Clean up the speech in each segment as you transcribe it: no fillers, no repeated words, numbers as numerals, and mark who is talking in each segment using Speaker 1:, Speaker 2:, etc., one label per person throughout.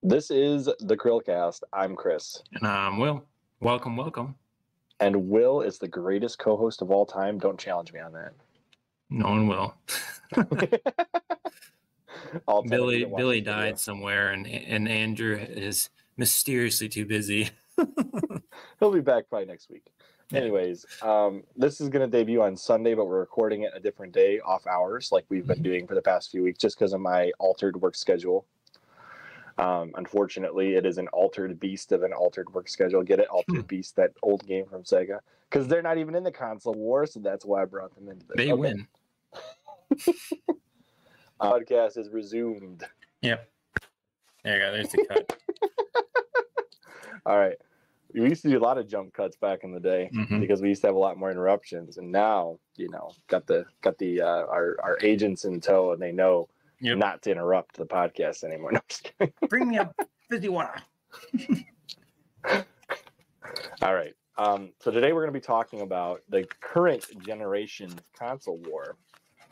Speaker 1: This is the CHRILLCAST. I'm Chris.
Speaker 2: And I'm Will. Welcome, welcome.
Speaker 1: And Will is the greatest co-host of all time. Don't challenge me on that.
Speaker 2: No one will. Billy died somewhere, and Andrew is mysteriously too busy.
Speaker 1: He'll be back probably next week.
Speaker 2: Yeah.
Speaker 1: Anyways, this is going to debut on Sunday, but we're recording it a different day, off hours, like we've been doing for the past few weeks, just because of my altered work schedule. Unfortunately, it is an altered beast of an altered work schedule. Get it? Altered Beast, that old game from Sega. Because they're not even in the console war, so that's why I brought them into this.
Speaker 2: They win.
Speaker 1: Podcast is resumed.
Speaker 2: Yep. There you go. There's the cut.
Speaker 1: All right. We used to do a lot of jump cuts back in the day because we used to have a lot more interruptions, and now got our agents in tow, and they know not to interrupt the podcast anymore. No, I'm just kidding.
Speaker 2: Bring me up fizzy water.
Speaker 1: All right. So today we're going to be talking about the current generation console war.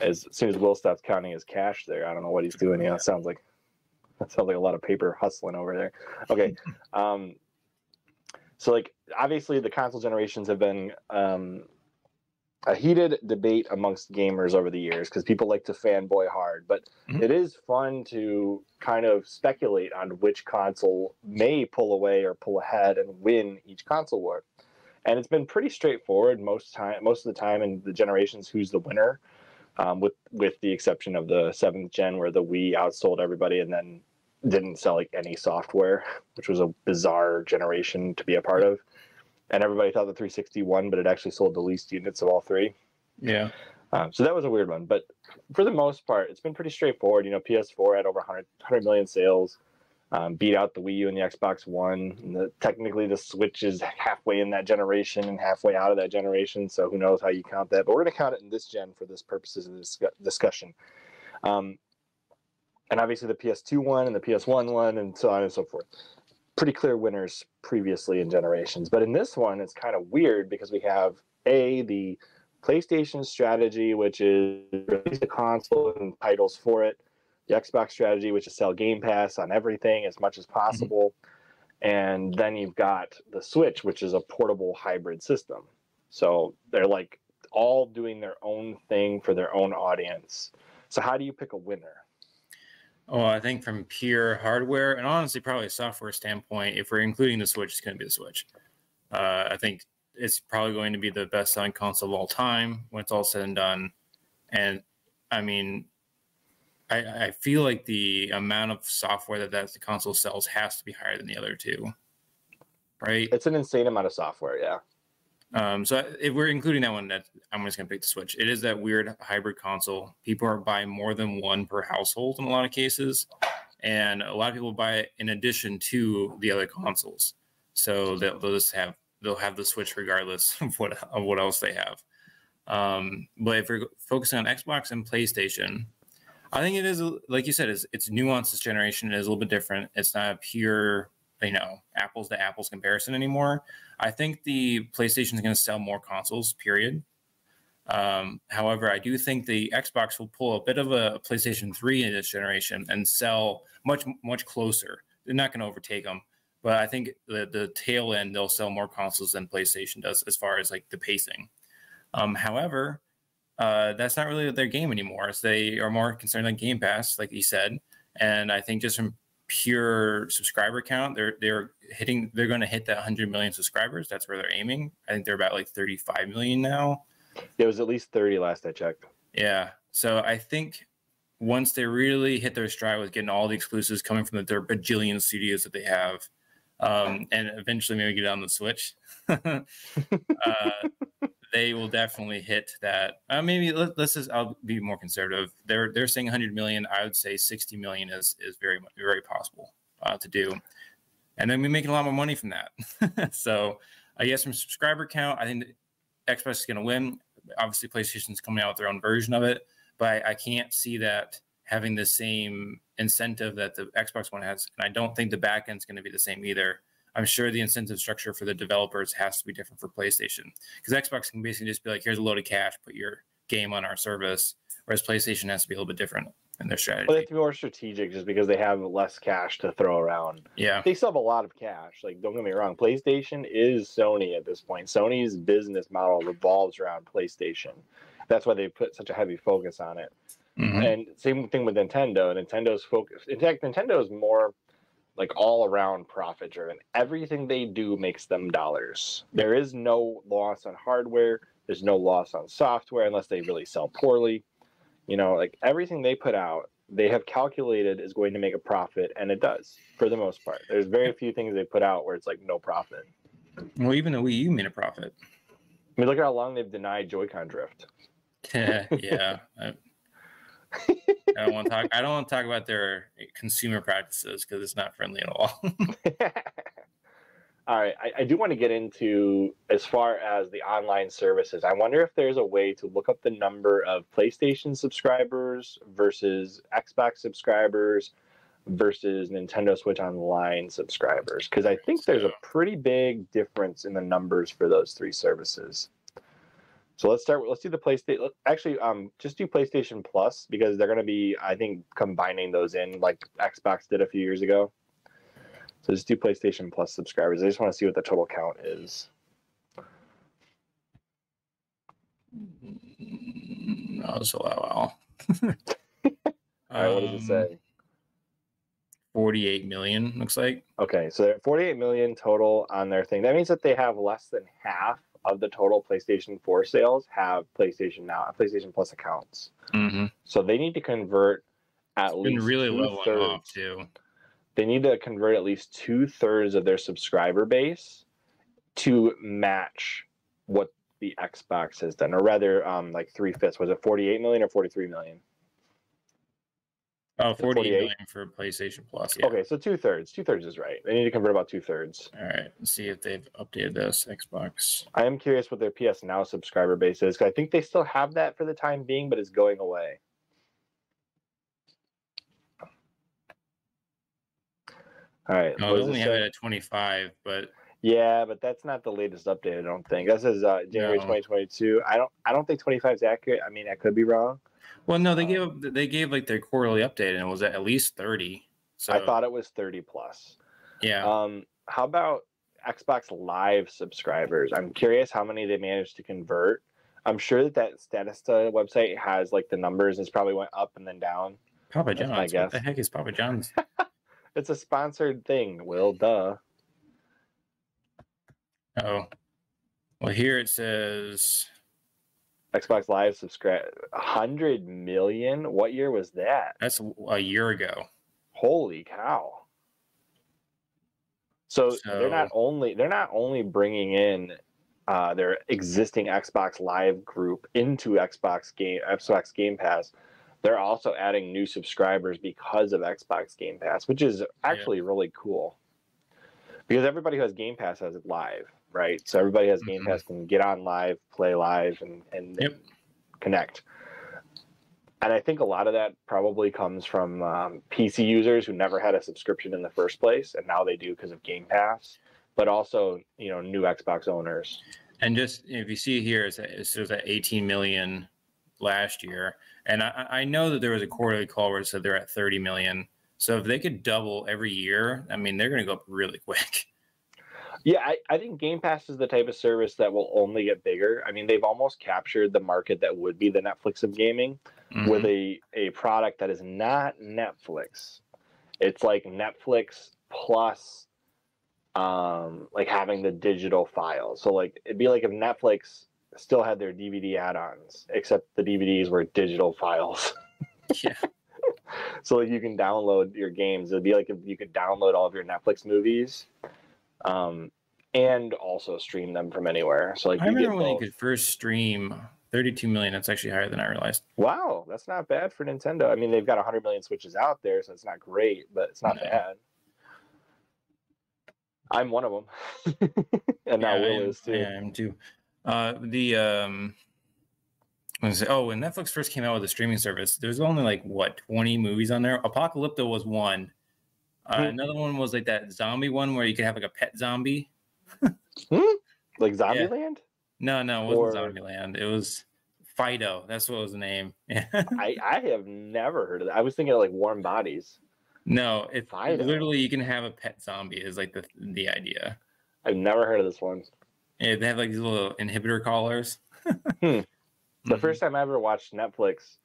Speaker 1: As soon as Will stops counting his cash there, I don't know what he's doing. It sounds like a lot of paper hustling over there. Okay. So obviously the console generations have been a heated debate amongst gamers over the years because people like to fanboy hard, but it is fun to kind of speculate on which console may pull away or pull ahead and win each console war. And it's been pretty straightforward most of the time in the generations who's the winner, with the exception of the 7th gen where the Wii outsold everybody and then didn't sell any software, which was a bizarre generation to be a part of. And everybody thought the 360 won, but it actually sold the least units of all three. Yeah. So that was a weird one. But for the most part, it's been pretty straightforward. PS4 had over 100 million sales, beat out the Wii U and the Xbox One. And technically, the Switch is halfway in that generation and halfway out of that generation. So who knows how you count that. But we're going to count it in this gen for this purposes of this discussion. And obviously the PS2 one and the PS1 one and so on and so forth. Pretty clear winners previously in generations. But in this one, it's kind of weird because we have the PlayStation strategy, which is release the console and titles for it. The Xbox strategy, which is sell Game Pass on everything as much as possible. And then you've got the Switch, which is a portable hybrid system. So they're all doing their own thing for their own audience. So how do you pick a winner?
Speaker 2: Oh, I think from pure hardware and honestly probably a software standpoint, if we're including the Switch, it's going to be the Switch. I think it's probably going to be the best-selling console of all time when it's all said and done. And I mean, I feel like the amount of software that the console sells has to be higher than the other two, right?
Speaker 1: It's an insane amount of software, yeah.
Speaker 2: So if we're including that one, I'm just going to pick the Switch. It is that weird hybrid console. People are buying more than one per household in a lot of cases. And a lot of people buy it in addition to the other consoles. So they'll have the Switch regardless of what else they have. But if we're focusing on Xbox and PlayStation, I think it is, like you said, it's nuanced this generation. It is a little bit different. It's not a pure apples to apples comparison anymore. I think the PlayStation is going to sell more consoles, period. However, I do think the Xbox will pull a bit of a PlayStation 3 in this generation and sell much, much closer. They're not going to overtake them, but I think the tail end, they'll sell more consoles than PlayStation does as far as the pacing. However, that's not really their game anymore. So they are more concerned on Game Pass, like you said. And I think just from pure subscriber count, they're going to hit that 100 million subscribers. That's where they're aiming. I think they're about 35 million now.
Speaker 1: It was at least 30 last I checked.
Speaker 2: Yeah. So I think once they really hit their stride with getting all the exclusives coming from their bajillion studios that they have, and eventually maybe get on the Switch, they will definitely hit that. Maybe let's just, I'll be more conservative. They're saying 100 million. I would say 60 million is very, very possible to do. And then we make a lot more money from that. So I guess from subscriber count, I think Xbox is going to win. Obviously, PlayStation's coming out with their own version of it, but I can't see that having the same incentive that the Xbox One has. And I don't think the back end's going to be the same either. I'm sure the incentive structure for the developers has to be different for PlayStation, because Xbox can basically just be like, here's a load of cash, put your game on our service, whereas PlayStation has to be a little bit different. in their strategy.
Speaker 1: But they have to be more strategic just because they have less cash to throw around.
Speaker 2: Yeah.
Speaker 1: They still have a lot of cash. Like, don't get me wrong, PlayStation is Sony at this point. Sony's business model revolves around PlayStation. That's why they put such a heavy focus on it. And same thing with Nintendo. Nintendo's focus. In fact, Nintendo is more like all around profit driven. Everything they do makes them dollars. There is no loss on hardware. There's no loss on software unless they really sell poorly. You know, like everything they put out, they have calculated is going to make a profit, and it does for the most part. There's very few things they put out where it's like no profit.
Speaker 2: Well, even the Wii U made a profit.
Speaker 1: I mean, look at how long they've denied Joy-Con drift.
Speaker 2: Yeah. I don't want to talk about their consumer practices because it's not friendly at all.
Speaker 1: All right, I do want to get into, as far as the online services, I wonder if there's a way to look up the number of PlayStation subscribers versus Xbox subscribers versus Nintendo Switch Online subscribers, because I think there's a pretty big difference in the numbers for those three services. So let's do the PlayStation. Actually, just do PlayStation Plus, because they're going to be, I think, combining those in like Xbox did a few years ago. So just do PlayStation Plus subscribers. I just want to see what the total count is.
Speaker 2: Oh, so wow.
Speaker 1: All right, what does it say?
Speaker 2: 48 million, looks like.
Speaker 1: Okay, so they're 48 million total on their thing. That means that they have less than half of the total PlayStation 4 sales have PlayStation Plus accounts. So they need to convert at least
Speaker 2: really low off too.
Speaker 1: They need to convert at least 2/3 of their subscriber base to match what the Xbox has done, or rather, like 3/5. Was it 48 million or 43 million?
Speaker 2: Oh, 48 million for PlayStation Plus. Yeah.
Speaker 1: Okay, so 2/3. 2/3 is right. They need to convert about 2/3.
Speaker 2: All right, let's see if they've updated this Xbox.
Speaker 1: I am curious what their PS Now subscriber base is, because I think they still have that for the time being, but it's going away. All right.
Speaker 2: No, they only have it at 25, but
Speaker 1: yeah, but that's not the latest update. I don't think. That says January 2022. I don't think 25 is accurate. I mean, I could be wrong.
Speaker 2: Well, no, they gave like their quarterly update, and it was at least 30. So
Speaker 1: I thought it was 30 plus.
Speaker 2: Yeah.
Speaker 1: How about Xbox Live subscribers? I'm curious how many they managed to convert. I'm sure that Statista website has like the numbers. It's probably went up and then down.
Speaker 2: Papa John's. I guess. What the heck is Papa John's?
Speaker 1: It's a sponsored thing. Will, duh.
Speaker 2: Oh. Well, here it says
Speaker 1: Xbox Live subscribe 100 million. What year was that?
Speaker 2: That's a year ago.
Speaker 1: Holy cow! So they're not only bringing in their existing Xbox Live group into Xbox Game Pass. They're also adding new subscribers because of Xbox Game Pass, which is actually really cool. Because everybody who has Game Pass has it live, right? So everybody who has Game Pass can get on live, play live, and connect. And I think a lot of that probably comes from PC users who never had a subscription in the first place, and now they do because of Game Pass. But also, new Xbox owners. And
Speaker 2: just if you see here, it says at 18 million last year. And I know that there was a quarterly call where it said they're at 30 million. So if they could double every year, I mean, they're going to go up really quick.
Speaker 1: Yeah, I think Game Pass is the type of service that will only get bigger. I mean, they've almost captured the market that would be the Netflix of gaming with a product that is not Netflix. It's like Netflix plus like having the digital files. So like it'd be like if Netflix still had their DVD add-ons, except the DVDs were digital files.
Speaker 2: Yeah.
Speaker 1: So like you can download your games. It'd be like if you could download all of your Netflix movies, and also stream them from anywhere. So like
Speaker 2: I remember when you could first stream 32 million. That's actually higher than I realized.
Speaker 1: Wow, that's not bad for Nintendo. I mean, they've got 100 million Switches out there, so it's not great, but it's not bad. I'm one of them, and now Will is too.
Speaker 2: Yeah, I am too. When Netflix first came out with a streaming service, there's only like 20 movies on there. Apocalypto was one. Another one was like that zombie one where you could have like a pet zombie.
Speaker 1: Like Zombieland?
Speaker 2: No, it wasn't Zombieland. It was Fido. That's what was the name. Yeah.
Speaker 1: I have never heard of that. I was thinking of like Warm Bodies.
Speaker 2: No, it's
Speaker 1: Fido.
Speaker 2: literally you can have a pet zombie is like the idea.
Speaker 1: I've never heard of this one.
Speaker 2: Yeah, they have like these little inhibitor collars.
Speaker 1: The first time I ever watched Netflix,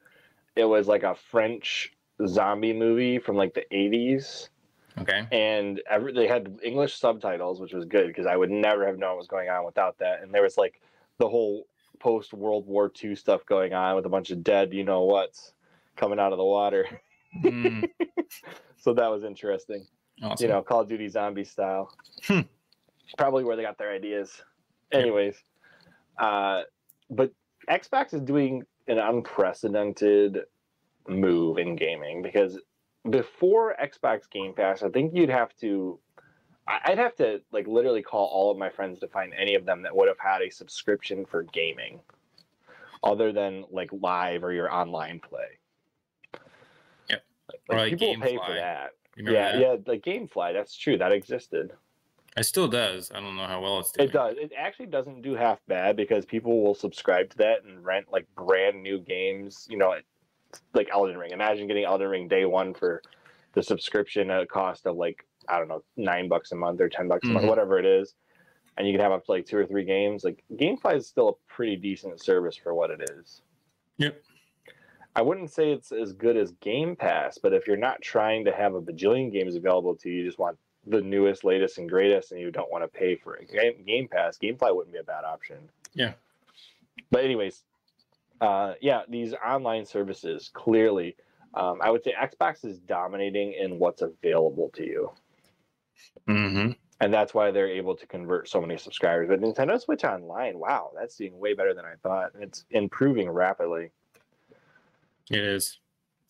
Speaker 1: it was like a French zombie movie from like the 80s.
Speaker 2: Okay.
Speaker 1: And they had English subtitles, which was good because I would never have known what was going on without that. And there was like the whole post World War II stuff going on with a bunch of dead, you know what's coming out of the water. So that was interesting.
Speaker 2: Awesome.
Speaker 1: You know, Call of Duty zombie style. Probably where they got their ideas. Anyways, but Xbox is doing an unprecedented move in gaming because before Xbox Game Pass, I think I'd have to like literally call all of my friends to find any of them that would have had a subscription for gaming other than like live or your online play.
Speaker 2: Yep.
Speaker 1: Like people
Speaker 2: Gamefly.
Speaker 1: pay for that.
Speaker 2: That?
Speaker 1: Yeah, like Gamefly, that's true. That existed.
Speaker 2: It still does. I don't know how well it's doing.
Speaker 1: It does. It actually doesn't do half bad because people will subscribe to that and rent like brand new games, you know, like Elden Ring. Imagine getting Elden Ring day one for the subscription at a cost of like, I don't know, $9 a month or $10 a month, whatever it is. And you can have up to like 2 or 3 games. Like Gamefly is still a pretty decent service for what it is.
Speaker 2: Yep.
Speaker 1: I wouldn't say it's as good as Game Pass, but if you're not trying to have a bajillion games available to you, you just want the newest, latest, and greatest, and you don't want to pay for it. Game Pass, Gamefly wouldn't be a bad option.
Speaker 2: Yeah.
Speaker 1: But anyways, yeah, these online services, clearly, I would say Xbox is dominating in what's available to you. And that's why they're able to convert so many subscribers. But Nintendo Switch Online, wow, that's doing way better than I thought. And it's improving rapidly.
Speaker 2: It is.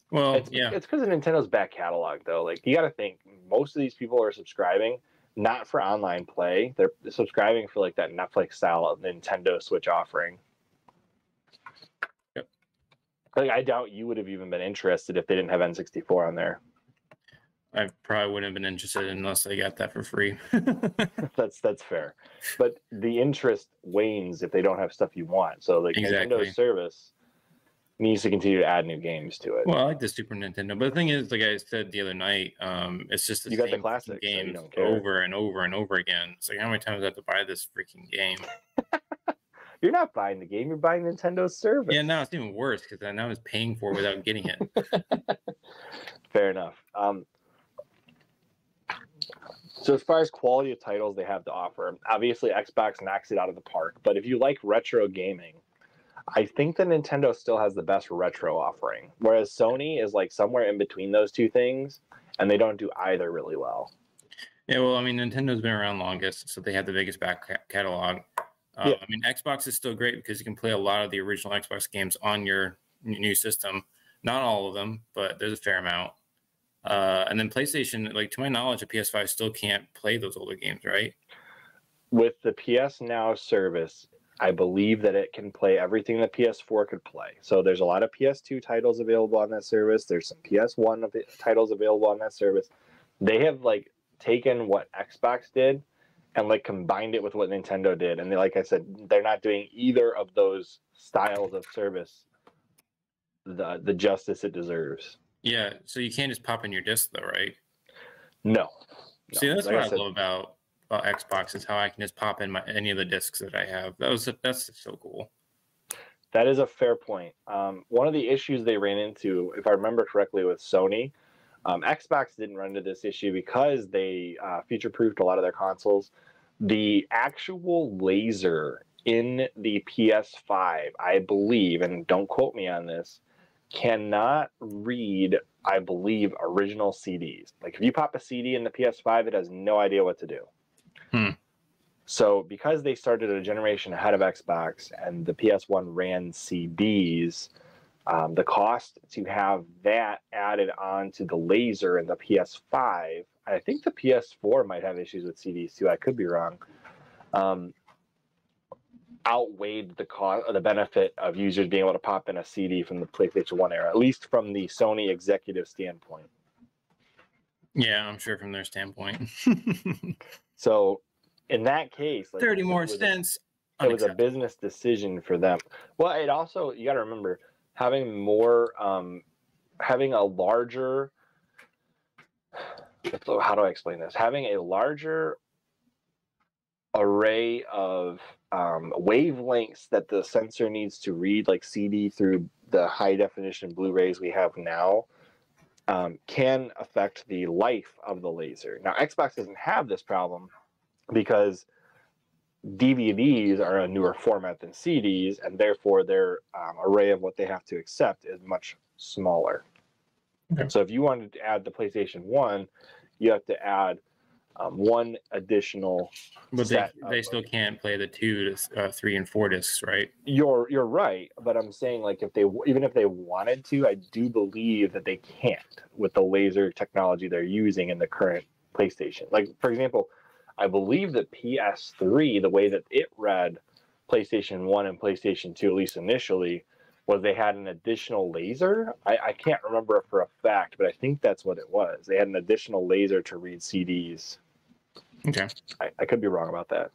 Speaker 2: Well,
Speaker 1: it's because of Nintendo's back catalog, though. Like, you got to think, most of these people are subscribing not for online play. They're subscribing for, like, that Netflix style of Nintendo Switch offering.
Speaker 2: Yep.
Speaker 1: Like, I doubt you would have even been interested if they didn't have N64 on there.
Speaker 2: I probably wouldn't have been interested unless I got that for free.
Speaker 1: That's fair. But the interest wanes if they don't have stuff you want. So, like, Nintendo's service needs to continue to add new games to it.
Speaker 2: Well, I like the Super Nintendo, but the thing is, like I said the other night, it's just the same
Speaker 1: classic
Speaker 2: games
Speaker 1: so
Speaker 2: over and over and over again. It's like, how many times do I have to buy this freaking game?
Speaker 1: You're not buying the game; you're buying Nintendo's service.
Speaker 2: Yeah, no, it's even worse because now I was paying for it without getting it.
Speaker 1: Fair enough. So as far as quality of titles they have to offer, obviously Xbox knocks it out of the park. But if you like retro gaming, I think that Nintendo still has the best retro offering, whereas Sony is like somewhere in between those two things, and they don't do either really well.
Speaker 2: Yeah, well, I mean, Nintendo's been around longest, so they have the biggest back catalog. I mean, Xbox is still great because you can play a lot of the original Xbox games on your new system. Not all of them, but there's a fair amount. And then PlayStation, like to my knowledge, a PS5 still can't play those older games, right?
Speaker 1: With the PS Now service, I believe that it can play everything the PS4 could play. So there's a lot of PS2 titles available on that service. There's some PS1 titles available on that service. They have like taken what Xbox did and like combined it with what Nintendo did. And they, like I said, they're not doing either of those styles of service the justice it deserves.
Speaker 2: Yeah, so you can't just pop in your disc though, right?
Speaker 1: No.
Speaker 2: See, that's like what I love about Xbox is how I can just pop in any of the discs that I have. That's so cool.
Speaker 1: That is a fair point. One of the issues they ran into, if I remember correctly, with Sony, Xbox didn't run into this issue because they feature-proofed a lot of their consoles. The actual laser in the PS5, I believe, and don't quote me on this, cannot read, I believe, original CDs. Like if you pop a CD in the PS5, it has no idea what to do. So because they started a generation ahead of Xbox and the PS1 ran CDs, the cost to have that added on to the laser in the PS5, I think the PS4 might have issues with CDs too, I could be wrong, outweighed the cost or the benefit of users being able to pop in a CD from the PlayStation 1 era, at least from the Sony executive standpoint.
Speaker 2: Yeah, I'm sure from their standpoint.
Speaker 1: So in that case, like,
Speaker 2: 30 more cents.
Speaker 1: It was a business decision for them. Well, it also, you got to remember, having more, having a larger, how do I explain this? Having a larger array of wavelengths that the sensor needs to read, like CD through the high definition Blu-rays we have now, can affect the life of the laser. Now, Xbox doesn't have this problem because DVDs are a newer format than CDs, and therefore their array of what they have to accept is much smaller. Okay. So if you wanted to add the PlayStation 1, you have to add one additional
Speaker 2: set. But they still can't play the 2 to 3 and 4 discs, right?
Speaker 1: You're right, but I'm saying, like, even if they wanted to, I do believe that they can't with the laser technology they're using in the current PlayStation. Like, for example, I believe that PS3, the way that it read PlayStation 1 and PlayStation 2, at least initially, was they had an additional laser. I can't remember for a fact, but I think that's what it was. They had an additional laser to read CDs.
Speaker 2: Okay.
Speaker 1: I could be wrong about that.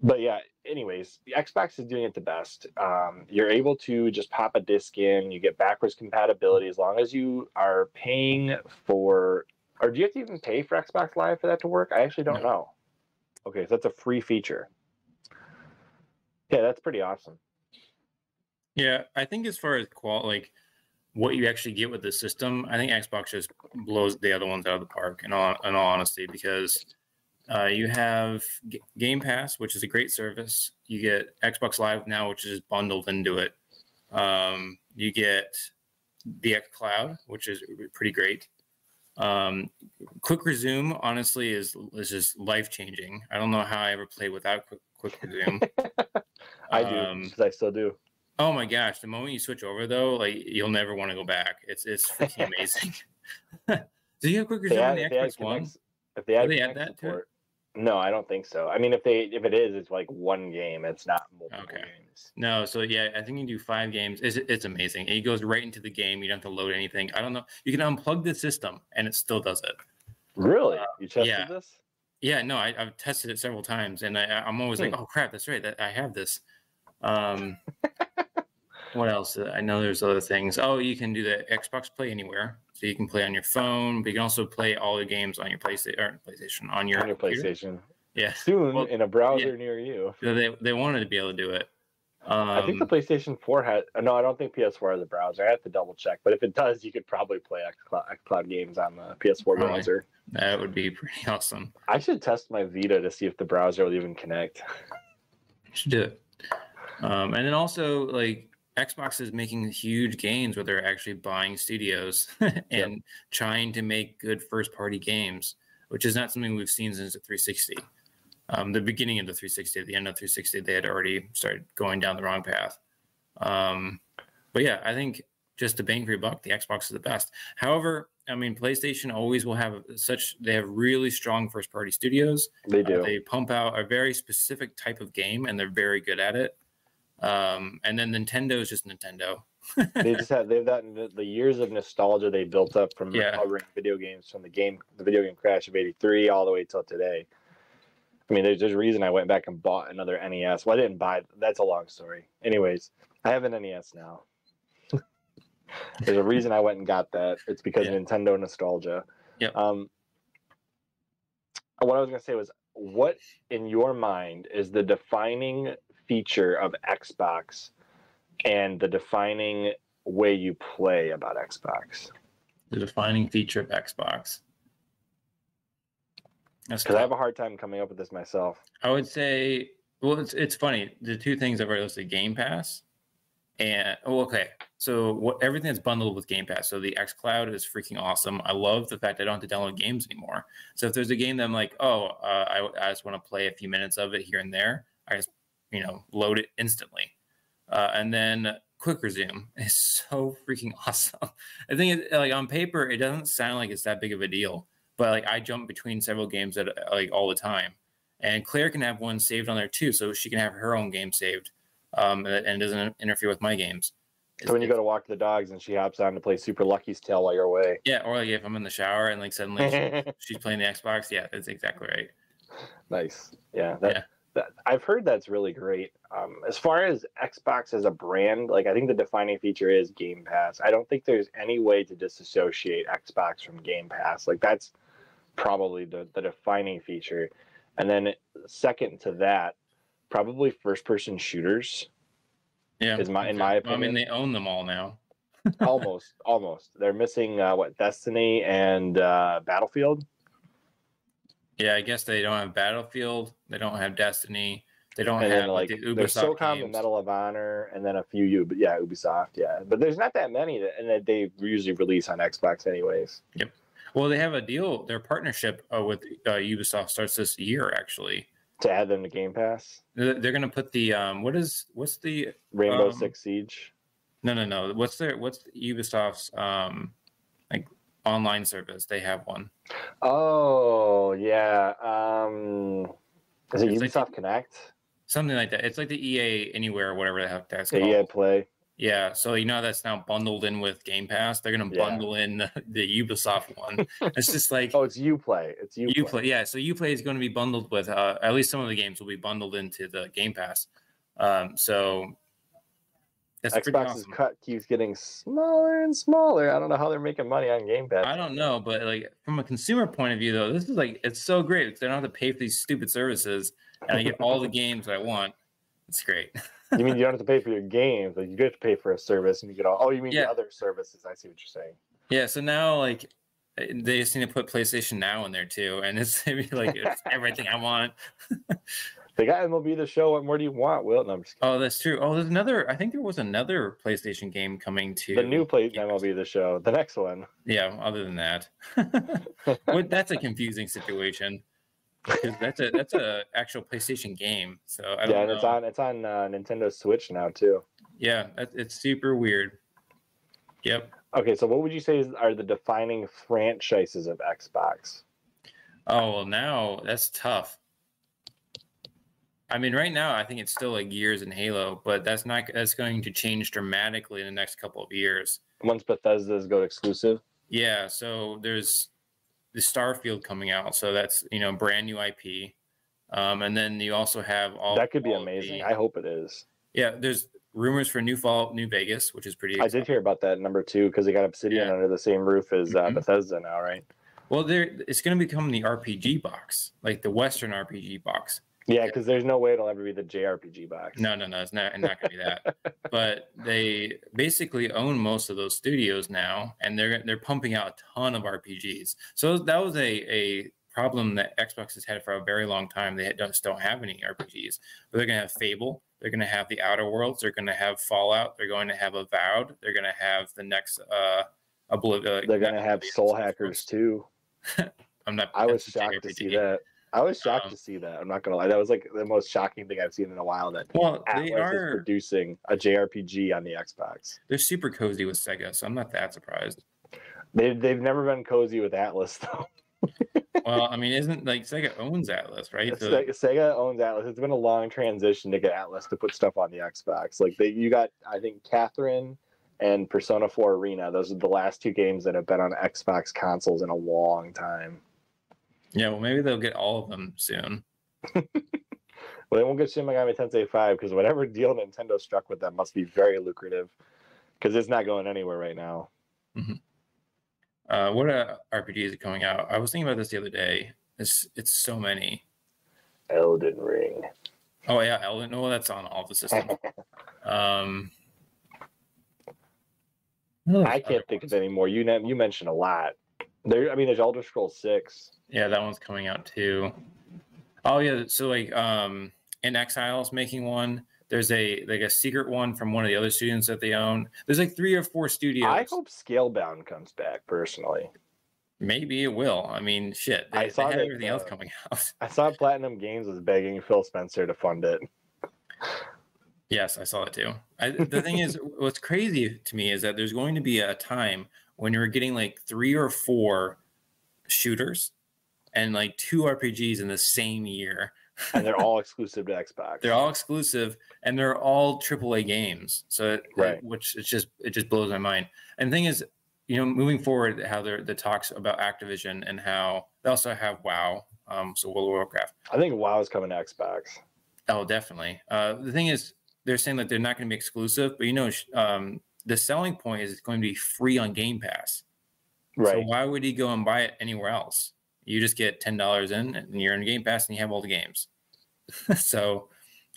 Speaker 1: But yeah, anyways, the Xbox is doing it the best. You're able to just pop a disc in. You get backwards compatibility as long as you are paying for... Or do you have to even pay for Xbox Live for that to work? I actually don't know. Okay, so that's a free feature. Yeah, that's pretty awesome.
Speaker 2: Yeah, I think as far as like what you actually get with the system, I think Xbox just blows the other ones out of the park, in all honesty, because you have Game Pass, which is a great service. You get Xbox Live now, which is bundled into it. You get the X Cloud, which is pretty great. Quick Resume, honestly, is just life-changing. I don't know how I ever played without Quick Resume.
Speaker 1: I do, because I still do.
Speaker 2: Oh my gosh, the moment you switch over, though, like, you'll never want to go back. It's freaking amazing. Do you have Quick Resume on the Xbox One?
Speaker 1: If they add that support, to it? No, I don't think so. I mean, if it is, it's like one game. It's not multiple games.
Speaker 2: No, so yeah, I think you do 5 games. It's amazing. It goes right into the game. You don't have to load anything. I don't know. You can unplug the system, and it still does it.
Speaker 1: Really? You tested this?
Speaker 2: Yeah, no, I've tested it several times, and I'm always like, oh crap, that's right, that I have this. What else? I know there's other things. Oh, you can do the Xbox Play Anywhere, so you can play on your phone, but you can also play all the games on your PlayStation on your
Speaker 1: PlayStation.
Speaker 2: Yeah,
Speaker 1: soon in a browser near you.
Speaker 2: They wanted to be able to do it.
Speaker 1: I think the PlayStation 4 had. No, I don't think PS4 has a browser. I have to double check, but if it does, you could probably play xCloud games on the PS4 browser.
Speaker 2: That would be pretty awesome.
Speaker 1: I should test my Vita to see if the browser will even connect.
Speaker 2: You should do it. And then also, like, Xbox is making huge gains where they're actually buying studios and trying to make good first-party games, which is not something we've seen since the 360. The beginning of the 360, at the end of 360, they had already started going down the wrong path. But yeah, I think just the bang for your buck, the Xbox is the best. However, I mean, PlayStation always will have they have really strong first-party studios.
Speaker 1: They do.
Speaker 2: They pump out a very specific type of game, and they're very good at it. And then Nintendo is just Nintendo.
Speaker 1: they've gotten the years of nostalgia they built up from recovering video games from the video game crash of '83 all the way till today. I mean, there's a reason I went back and bought another NES. Well, I didn't buy it. That's a long story. Anyways, I have an NES now. There's a reason I went and got that. It's because of Nintendo nostalgia.
Speaker 2: Yeah.
Speaker 1: What I was going to say was, what in your mind is the defining feature of Xbox and the defining way you play about Xbox?
Speaker 2: The defining feature of Xbox.
Speaker 1: Because I have a hard time coming up with this myself.
Speaker 2: I would say, well, it's funny. The two things I've already listed: Game Pass, and so everything that's bundled with Game Pass. So the xCloud is freaking awesome. I love the fact I don't have to download games anymore. So if there's a game that I'm like, I just want to play a few minutes of it here and there, I just load it instantly. And then Quick Resume is so freaking awesome. I think like on paper, it doesn't sound like it's that big of a deal. But like I jump between several games like all the time, and Claire can have one saved on there too, so she can have her own game saved, and it doesn't interfere with my games.
Speaker 1: So when you go to walk the dogs and she hops on to play Super Lucky's Tale while you're away.
Speaker 2: Yeah, or like if I'm in the shower and like suddenly she's playing the Xbox. Yeah, that's exactly right.
Speaker 1: Nice. Yeah, I've heard that's really great. As far as Xbox as a brand, like I think the defining feature is Game Pass. I don't think there's any way to disassociate Xbox from Game Pass. Like that's probably the defining feature. And then second to that, probably first person shooters.
Speaker 2: Yeah,
Speaker 1: is my in my opinion.
Speaker 2: Well, I mean, they own them all now.
Speaker 1: almost. They're missing what, Destiny and Battlefield.
Speaker 2: Yeah, I guess they don't have Battlefield. They don't have Destiny. They don't
Speaker 1: And
Speaker 2: have
Speaker 1: then like
Speaker 2: the
Speaker 1: there's
Speaker 2: Ubisoft
Speaker 1: SOCOM
Speaker 2: games.
Speaker 1: and Medal of Honor, and then a few Ubisoft, yeah. But there's not that many, and that they usually release on Xbox anyways.
Speaker 2: Yep. Well, they have a deal. Their partnership with Ubisoft starts this year, actually.
Speaker 1: To add them to Game Pass.
Speaker 2: They're going to put the what's the
Speaker 1: Rainbow Six Siege?
Speaker 2: No. What's Ubisoft's like online service? They have one.
Speaker 1: Oh yeah. Is it
Speaker 2: It's
Speaker 1: Ubisoft
Speaker 2: like
Speaker 1: Connect?
Speaker 2: Something like that. It's like the EA Anywhere or whatever that's
Speaker 1: Yeah,
Speaker 2: called.
Speaker 1: EA Play.
Speaker 2: Yeah, so that's now bundled in with Game Pass. They're gonna bundle in the Ubisoft one. It's just like
Speaker 1: oh, it's Uplay. It's
Speaker 2: Uplay. Yeah, so Uplay is going to be bundled with at least some of the games will be bundled into the Game Pass. So that's pretty
Speaker 1: Xbox's
Speaker 2: awesome.
Speaker 1: cut keeps getting smaller and smaller. I don't know how they're making money on Game Pass.
Speaker 2: I don't know, but like from a consumer point of view, though, this is like it's so great because they don't have to pay for these stupid services, and I get all the games I want. It's great.
Speaker 1: You mean you don't have to pay for your games, but you get to pay for a service and you get all. Oh, you mean the other services? I see what you're saying.
Speaker 2: Yeah. So now, like, they just need to put PlayStation Now in there too, and it's like it's everything I want.
Speaker 1: They got MLB The Show. What more do you want, Will? No, I'm just kidding.
Speaker 2: Oh, that's true. Oh, there's another. I think there was another PlayStation game coming to
Speaker 1: the new MLB The Show. The next one.
Speaker 2: Yeah. Other than that, that's a confusing situation. Because that's a actual PlayStation game, so I don't know.
Speaker 1: And it's on Nintendo Switch now too.
Speaker 2: Yeah, it's super weird. Yep.
Speaker 1: Okay, so what would you say are the defining franchises of Xbox?
Speaker 2: Oh well, now that's tough. I mean, right now I think it's still like Gears and Halo, but that's going to change dramatically in the next couple of years.
Speaker 1: Once Bethesda's go exclusive.
Speaker 2: Yeah, so there's the Starfield coming out, so that's brand new IP, and then you also have
Speaker 1: that could be amazing. I hope it is.
Speaker 2: Yeah, there's rumors for new Fallout New Vegas, which is pretty exciting.
Speaker 1: I did hear about that number 2 because they got Obsidian under the same roof as Bethesda now, right?
Speaker 2: Well, it's going to become the RPG box, like the Western RPG box.
Speaker 1: Yeah, because there's no way it'll ever be the JRPG box.
Speaker 2: No, it's not going to be that. But they basically own most of those studios now, and they're pumping out a ton of RPGs. So that was a problem that Xbox has had for a very long time. They just don't have any RPGs. But they're going to have Fable. They're going to have the Outer Worlds. They're going to have Fallout. They're going to have Avowed. They're going to have the next Oblivion.
Speaker 1: They're going to have Soul Hackers too. I was shocked to see that. I was shocked to see that. I'm not gonna lie. That was like the most shocking thing I've seen in a while. That Atlas is producing a JRPG on the Xbox.
Speaker 2: They're super cozy with Sega, so I'm not that surprised.
Speaker 1: They've never been cozy with Atlas though.
Speaker 2: Well, I mean, isn't like Sega owns Atlas, right? So,
Speaker 1: Sega owns Atlas. It's been a long transition to get Atlas to put stuff on the Xbox. Like you got, I think, Catherine and Persona 4 Arena. Those are the last 2 games that have been on Xbox consoles in a long time.
Speaker 2: Yeah, well, maybe they'll get all of them soon.
Speaker 1: Well, they won't get Shin Megami Tensei 5 because whatever deal Nintendo struck with them must be very lucrative because it's not going anywhere right now.
Speaker 2: Mm-hmm. What RPGs are coming out? I was thinking about this the other day. It's so many.
Speaker 1: Elden Ring.
Speaker 2: Oh yeah, Elden. Oh, that's on all the systems.
Speaker 1: I can't think of any more. You mentioned a lot. There's Elder Scrolls 6.
Speaker 2: Yeah, that one's coming out too. Oh yeah, so like In Exile's making one. There's a secret one from one of the other studios that they own. There's like 3 or 4 studios.
Speaker 1: I hope Scalebound comes back personally.
Speaker 2: Maybe it will. I mean, shit. They had everything else coming out. I
Speaker 1: saw Platinum Games was begging Phil Spencer to fund it.
Speaker 2: Yes, I saw it too. The thing is, what's crazy to me is that there's going to be a time when you're getting like 3 or 4 shooters and like 2 RPGs in the same year.
Speaker 1: And they're all exclusive to Xbox.
Speaker 2: They're all exclusive, and they're all AAA games. So, which it just blows my mind. And the thing is, moving forward, how the talks about Activision and how they also have WoW, so World of Warcraft.
Speaker 1: I think WoW is coming to Xbox.
Speaker 2: Oh, definitely. The thing is, they're saying that they're not going to be exclusive, but the selling point is it's going to be free on Game Pass. So
Speaker 1: Right.
Speaker 2: why would he go and buy it anywhere else? You just get $10 in, and you're in Game Pass, and you have all the games. So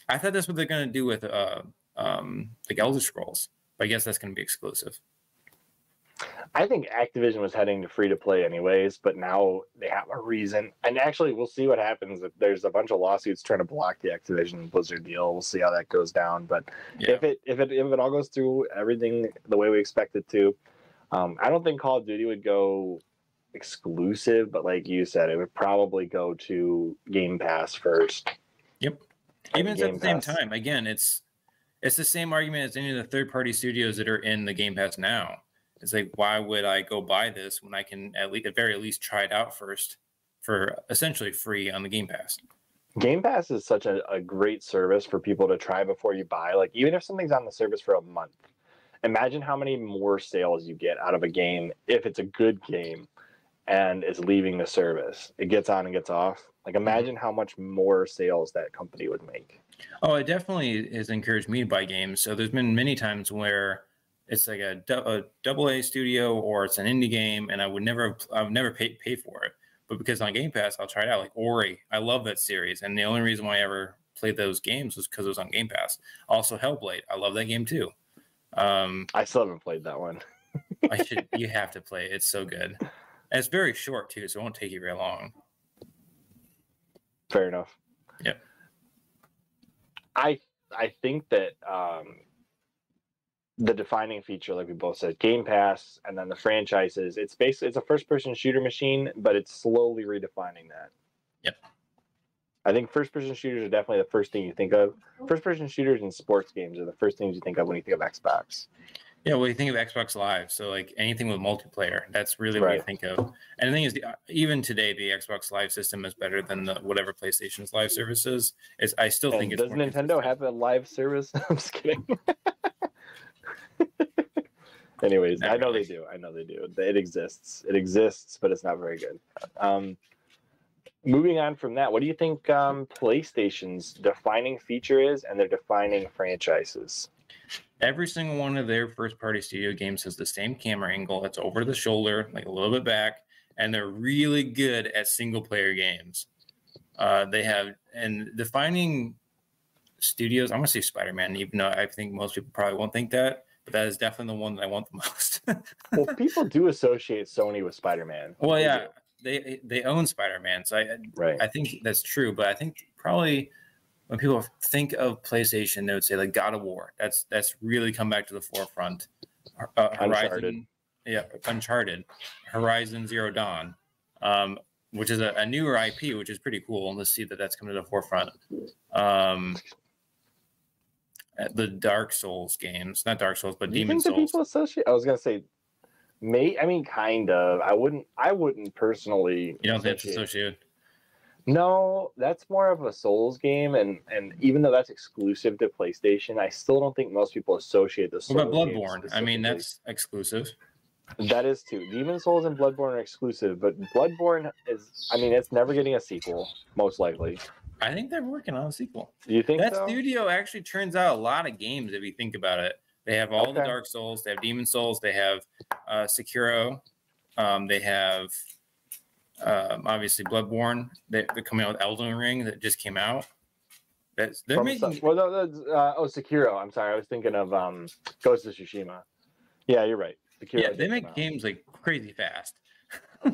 Speaker 2: I thought that's what they're going to do with like Elder Scrolls. But I guess that's going to be exclusive.
Speaker 1: I think Activision was heading to free to play anyways, but now they have a reason. And actually, we'll see what happens if there's a bunch of lawsuits trying to block the Activision Blizzard deal. We'll see how that goes down. But
Speaker 2: Yeah.
Speaker 1: if it all goes through everything the way we expect it to, I don't think Call of Duty would go exclusive. But like you said, it would probably go to Game Pass first.
Speaker 2: Yep. Even at the same time, again, it's the same argument as any of the third-party studios that are in the Game Pass now. It's like, why would I go buy this when I can at very least try it out first for essentially free on the Game Pass?
Speaker 1: Game Pass is such a great service for people to try before you buy. Like, even if something's on the service for a month, imagine how many more sales you get out of a game if it's a good game and it's leaving the service. It gets on and gets off. Like, imagine how much more sales that company would make.
Speaker 2: Oh, it definitely has encouraged me to buy games. So there's been many times where it's like a AA studio or it's an indie game, and I would never pay for it. But because on Game Pass, I'll try it out. Like Ori, I love that series, and the only reason why I ever played those games was because it was on Game Pass. Also, Hellblade, I love that game too.
Speaker 1: I still haven't played that one.
Speaker 2: You have to play it. It's so good. And it's very short too, so it won't take you very long.
Speaker 1: Fair enough.
Speaker 2: Yeah.
Speaker 1: I think that the defining feature, like we both said, Game Pass, and then the franchises, it's a first-person shooter machine, but it's slowly redefining that.
Speaker 2: Yep.
Speaker 1: I think first-person shooters are definitely the first thing you think of. First-person shooters and sports games are the first things you think of when you think of Xbox.
Speaker 2: Yeah, well, you think of Xbox Live, so like anything with multiplayer, that's really what you think of. And the thing is, even today, the Xbox Live system is better than whatever PlayStation's live service is. I still think it's
Speaker 1: does Nintendo have a live service? I'm just kidding. Anyways, I know they do. It exists. It exists, but it's not very good. Moving on from that, what do you think PlayStation's defining feature is and their defining franchises?
Speaker 2: Every single one of their first-party studio games has the same camera angle. It's over the shoulder, like a little bit back, and they're really good at single-player games. They have, and defining studios, I'm going to say Spider-Man, even though I think most people probably won't think that, but that is definitely the one that I want the most.
Speaker 1: Well, people do associate Sony with Spider-Man.
Speaker 2: Well, yeah, they own Spider-Man, so I think that's true, but I think probably when people think of PlayStation, they would say like God of War. That's really come back to the forefront. Horizon, Uncharted, Horizon Zero Dawn, which is a newer IP, which is pretty cool. Let's see that's coming to the forefront. The Dark Souls games, not Dark Souls, but Demon Souls.
Speaker 1: People associate? I was gonna say, kind of. I wouldn't personally.
Speaker 2: You don't think it's associated?
Speaker 1: No, that's more of a Souls game, and even though that's exclusive to PlayStation, I still don't think most people associate the Souls.
Speaker 2: What about Bloodborne? I mean, that's exclusive.
Speaker 1: That is too. Demon Souls and Bloodborne are exclusive, but Bloodborne is, it's never getting a sequel, most likely.
Speaker 2: I think they're working on a sequel.
Speaker 1: Do you think
Speaker 2: that
Speaker 1: so?
Speaker 2: studio actually turns out a lot of games if you think about it? They have all the Dark Souls, they have Demon Souls, they have Sekiro, they have obviously Bloodborne. They're coming out with Elden Ring that just came out. They're making.
Speaker 1: Sekiro. I'm sorry, I was thinking of Ghost of Tsushima. Yeah, you're right.
Speaker 2: Sekiro, yeah, they make games like crazy fast.
Speaker 1: They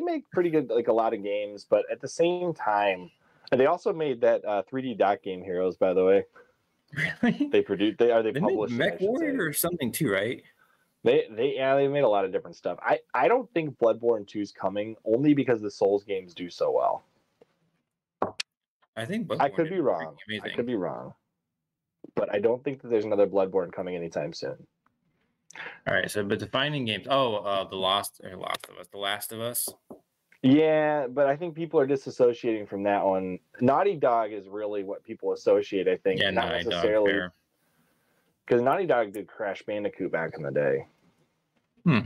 Speaker 1: make pretty good, like a lot of games, but at the same time, they also made that 3D Dot Game Heroes, by the way.
Speaker 2: Really?
Speaker 1: They published
Speaker 2: Mech Warrior or something too, right?
Speaker 1: They made a lot of different stuff. I don't think Bloodborne 2 is coming only because the Souls games do so well.
Speaker 2: I think
Speaker 1: I could be wrong. But I don't think that there's another Bloodborne coming anytime soon.
Speaker 2: All right, but defining games. The Last of Us.
Speaker 1: Yeah, but I think people are disassociating from that one. Naughty Dog is really what people associate, I think.
Speaker 2: Yeah,
Speaker 1: not necessarily. Because Naughty Dog did Crash Bandicoot back in the day.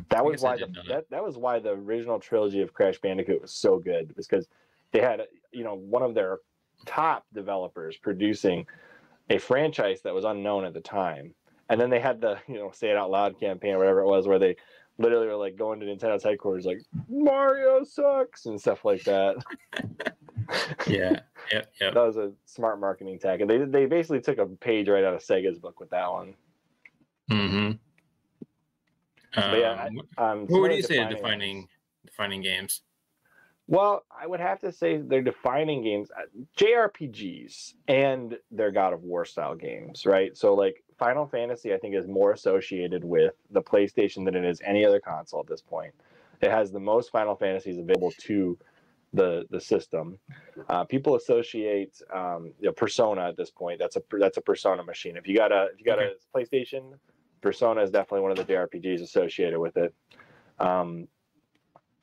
Speaker 1: That was why the original trilogy of Crash Bandicoot was so good, because they had one of their top developers producing a franchise that was unknown at the time. And then they had the, say it out loud campaign or whatever it was, where they literally were like going to Nintendo's headquarters like, Mario sucks and stuff like that.
Speaker 2: Yeah.
Speaker 1: That was a smart marketing tactic. They basically took a page right out of Sega's book with that one.
Speaker 2: Mm-hmm.
Speaker 1: But yeah,
Speaker 2: what would you say defining games?
Speaker 1: Well, I would have to say they're defining games, JRPGs, and they're God of War style games, right? So like Final Fantasy, I think, is more associated with the PlayStation than it is any other console at this point. It has the most Final Fantasies available to the system. People associate Persona at this point. That's a Persona machine. If you got a PlayStation, Persona is definitely one of the JRPGs associated with it.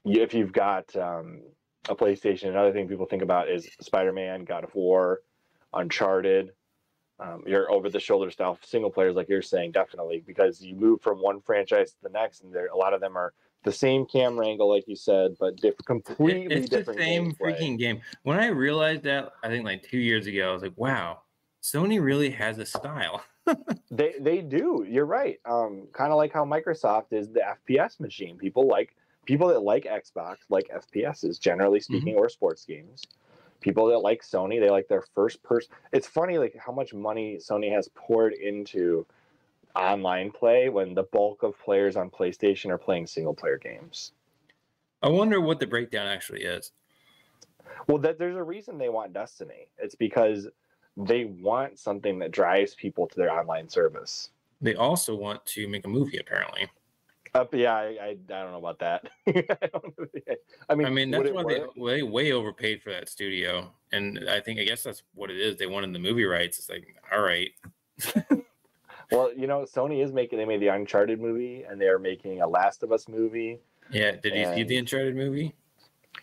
Speaker 1: If you've got a PlayStation, another thing people think about is Spider-Man, God of War, Uncharted. Your over-the-shoulder style single players, like you're saying, definitely, because you move from one franchise to the next, and a lot of them are the same camera angle, like you said, but completely different.
Speaker 2: It's the same freaking game. When I realized that, I think like 2 years ago, I was like, wow, Sony really has a style.
Speaker 1: They do. You're right. Kind of like how Microsoft is the FPS machine. People that like Xbox like FPSs, generally speaking, or sports games. People that like Sony, they like their first person. It's funny, like how much money Sony has poured into online play when the bulk of players on PlayStation are playing single player games.
Speaker 2: I wonder what the breakdown actually is.
Speaker 1: Well, there's a reason they want Destiny. It's because they want something that drives people to their online service.
Speaker 2: They also want to make a movie, apparently.
Speaker 1: Yeah, I don't know about that. I mean,
Speaker 2: that's why they way overpaid for that studio, and I guess that's what it is. They wanted the movie rights. It's like, all right.
Speaker 1: Well, Sony is they made the Uncharted movie, and they are making a Last of Us movie.
Speaker 2: Yeah, did you see the Uncharted movie?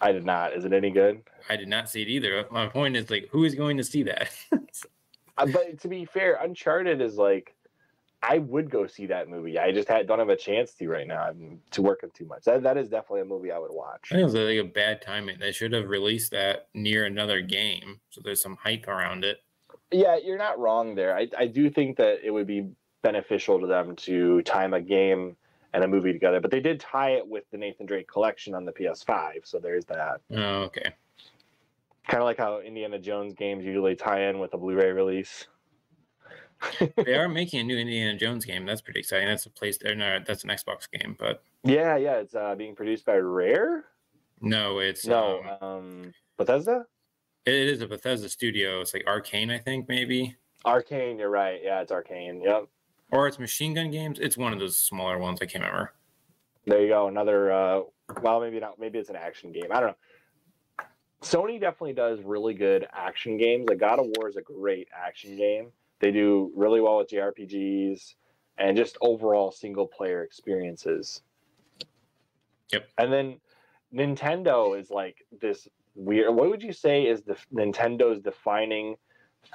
Speaker 1: I did not. Is it any good?
Speaker 2: I did not see it either. My point is, like, who is going to see that?
Speaker 1: But to be fair, Uncharted is like, I would go see that movie. I just don't have a chance to right now. I'm working too much. That is definitely a movie I would watch.
Speaker 2: I think it was like a bad timing. They should have released that near another game, so there's some hype around it.
Speaker 1: Yeah, you're not wrong there. I do think that it would be beneficial to them to time a game and a movie together, but they did tie it with the Nathan Drake collection on the PS5, so there's that.
Speaker 2: Oh, okay.
Speaker 1: Kind of like how Indiana Jones games usually tie in with a Blu-ray release.
Speaker 2: They are making a new Indiana Jones game. That's pretty exciting. That's that's an Xbox game, but
Speaker 1: yeah, it's being produced by Rare.
Speaker 2: No, it's
Speaker 1: Bethesda.
Speaker 2: It is a Bethesda studio. It's like Arcane, I think, maybe.
Speaker 1: Arcane, you're right. Yeah, it's Arcane. Yep.
Speaker 2: Or it's Machine Gun Games. It's one of those smaller ones. I can't remember.
Speaker 1: There you go. Another. Well, maybe not. Maybe it's an action game. I don't know. Sony definitely does really good action games. Like God of War is a great action game. They do really well with JRPGs and just overall single player experiences.
Speaker 2: Yep.
Speaker 1: And then Nintendo is like this weird. What would you say is the Nintendo's defining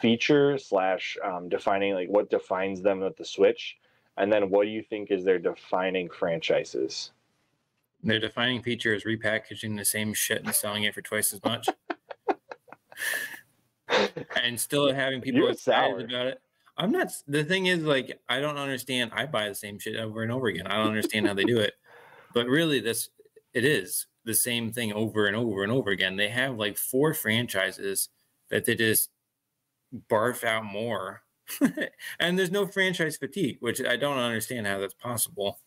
Speaker 1: feature / defining, like, what defines them with the Switch? And then what do you think is their defining franchises?
Speaker 2: Their defining feature is repackaging the same shit and selling it for twice as much. And still having people excited about it. I'm not. The thing is, like, I don't understand. I buy the same shit over and over again. I don't understand how they do it. But really, it is the same thing over and over and over again. They have like 4 franchises that they just barf out more. And there's no franchise fatigue, which I don't understand how that's possible.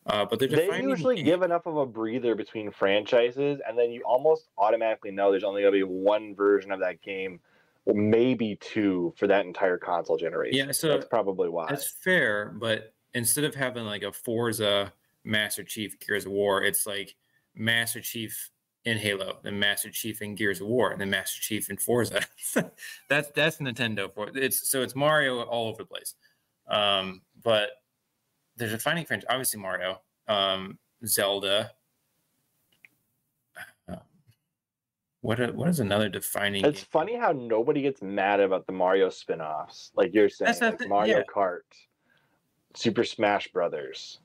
Speaker 2: But they
Speaker 1: usually give enough of a breather between franchises, and then you almost automatically know there's only going to be one version of that game, or maybe 2 for that entire console generation. Yeah, so that's probably why.
Speaker 2: That's fair, but instead of having like a Forza Master Chief Gears of War, it's like Master Chief in Halo, then Master Chief in Gears of War, and then Master Chief in Forza. that's Nintendo for it. It's Mario all over the place. But there's a defining franchise, obviously Mario, Zelda. What is another defining?
Speaker 1: It's funny how nobody gets mad about the Mario spin-offs. Like you're saying, like Mario Kart, Super Smash Brothers.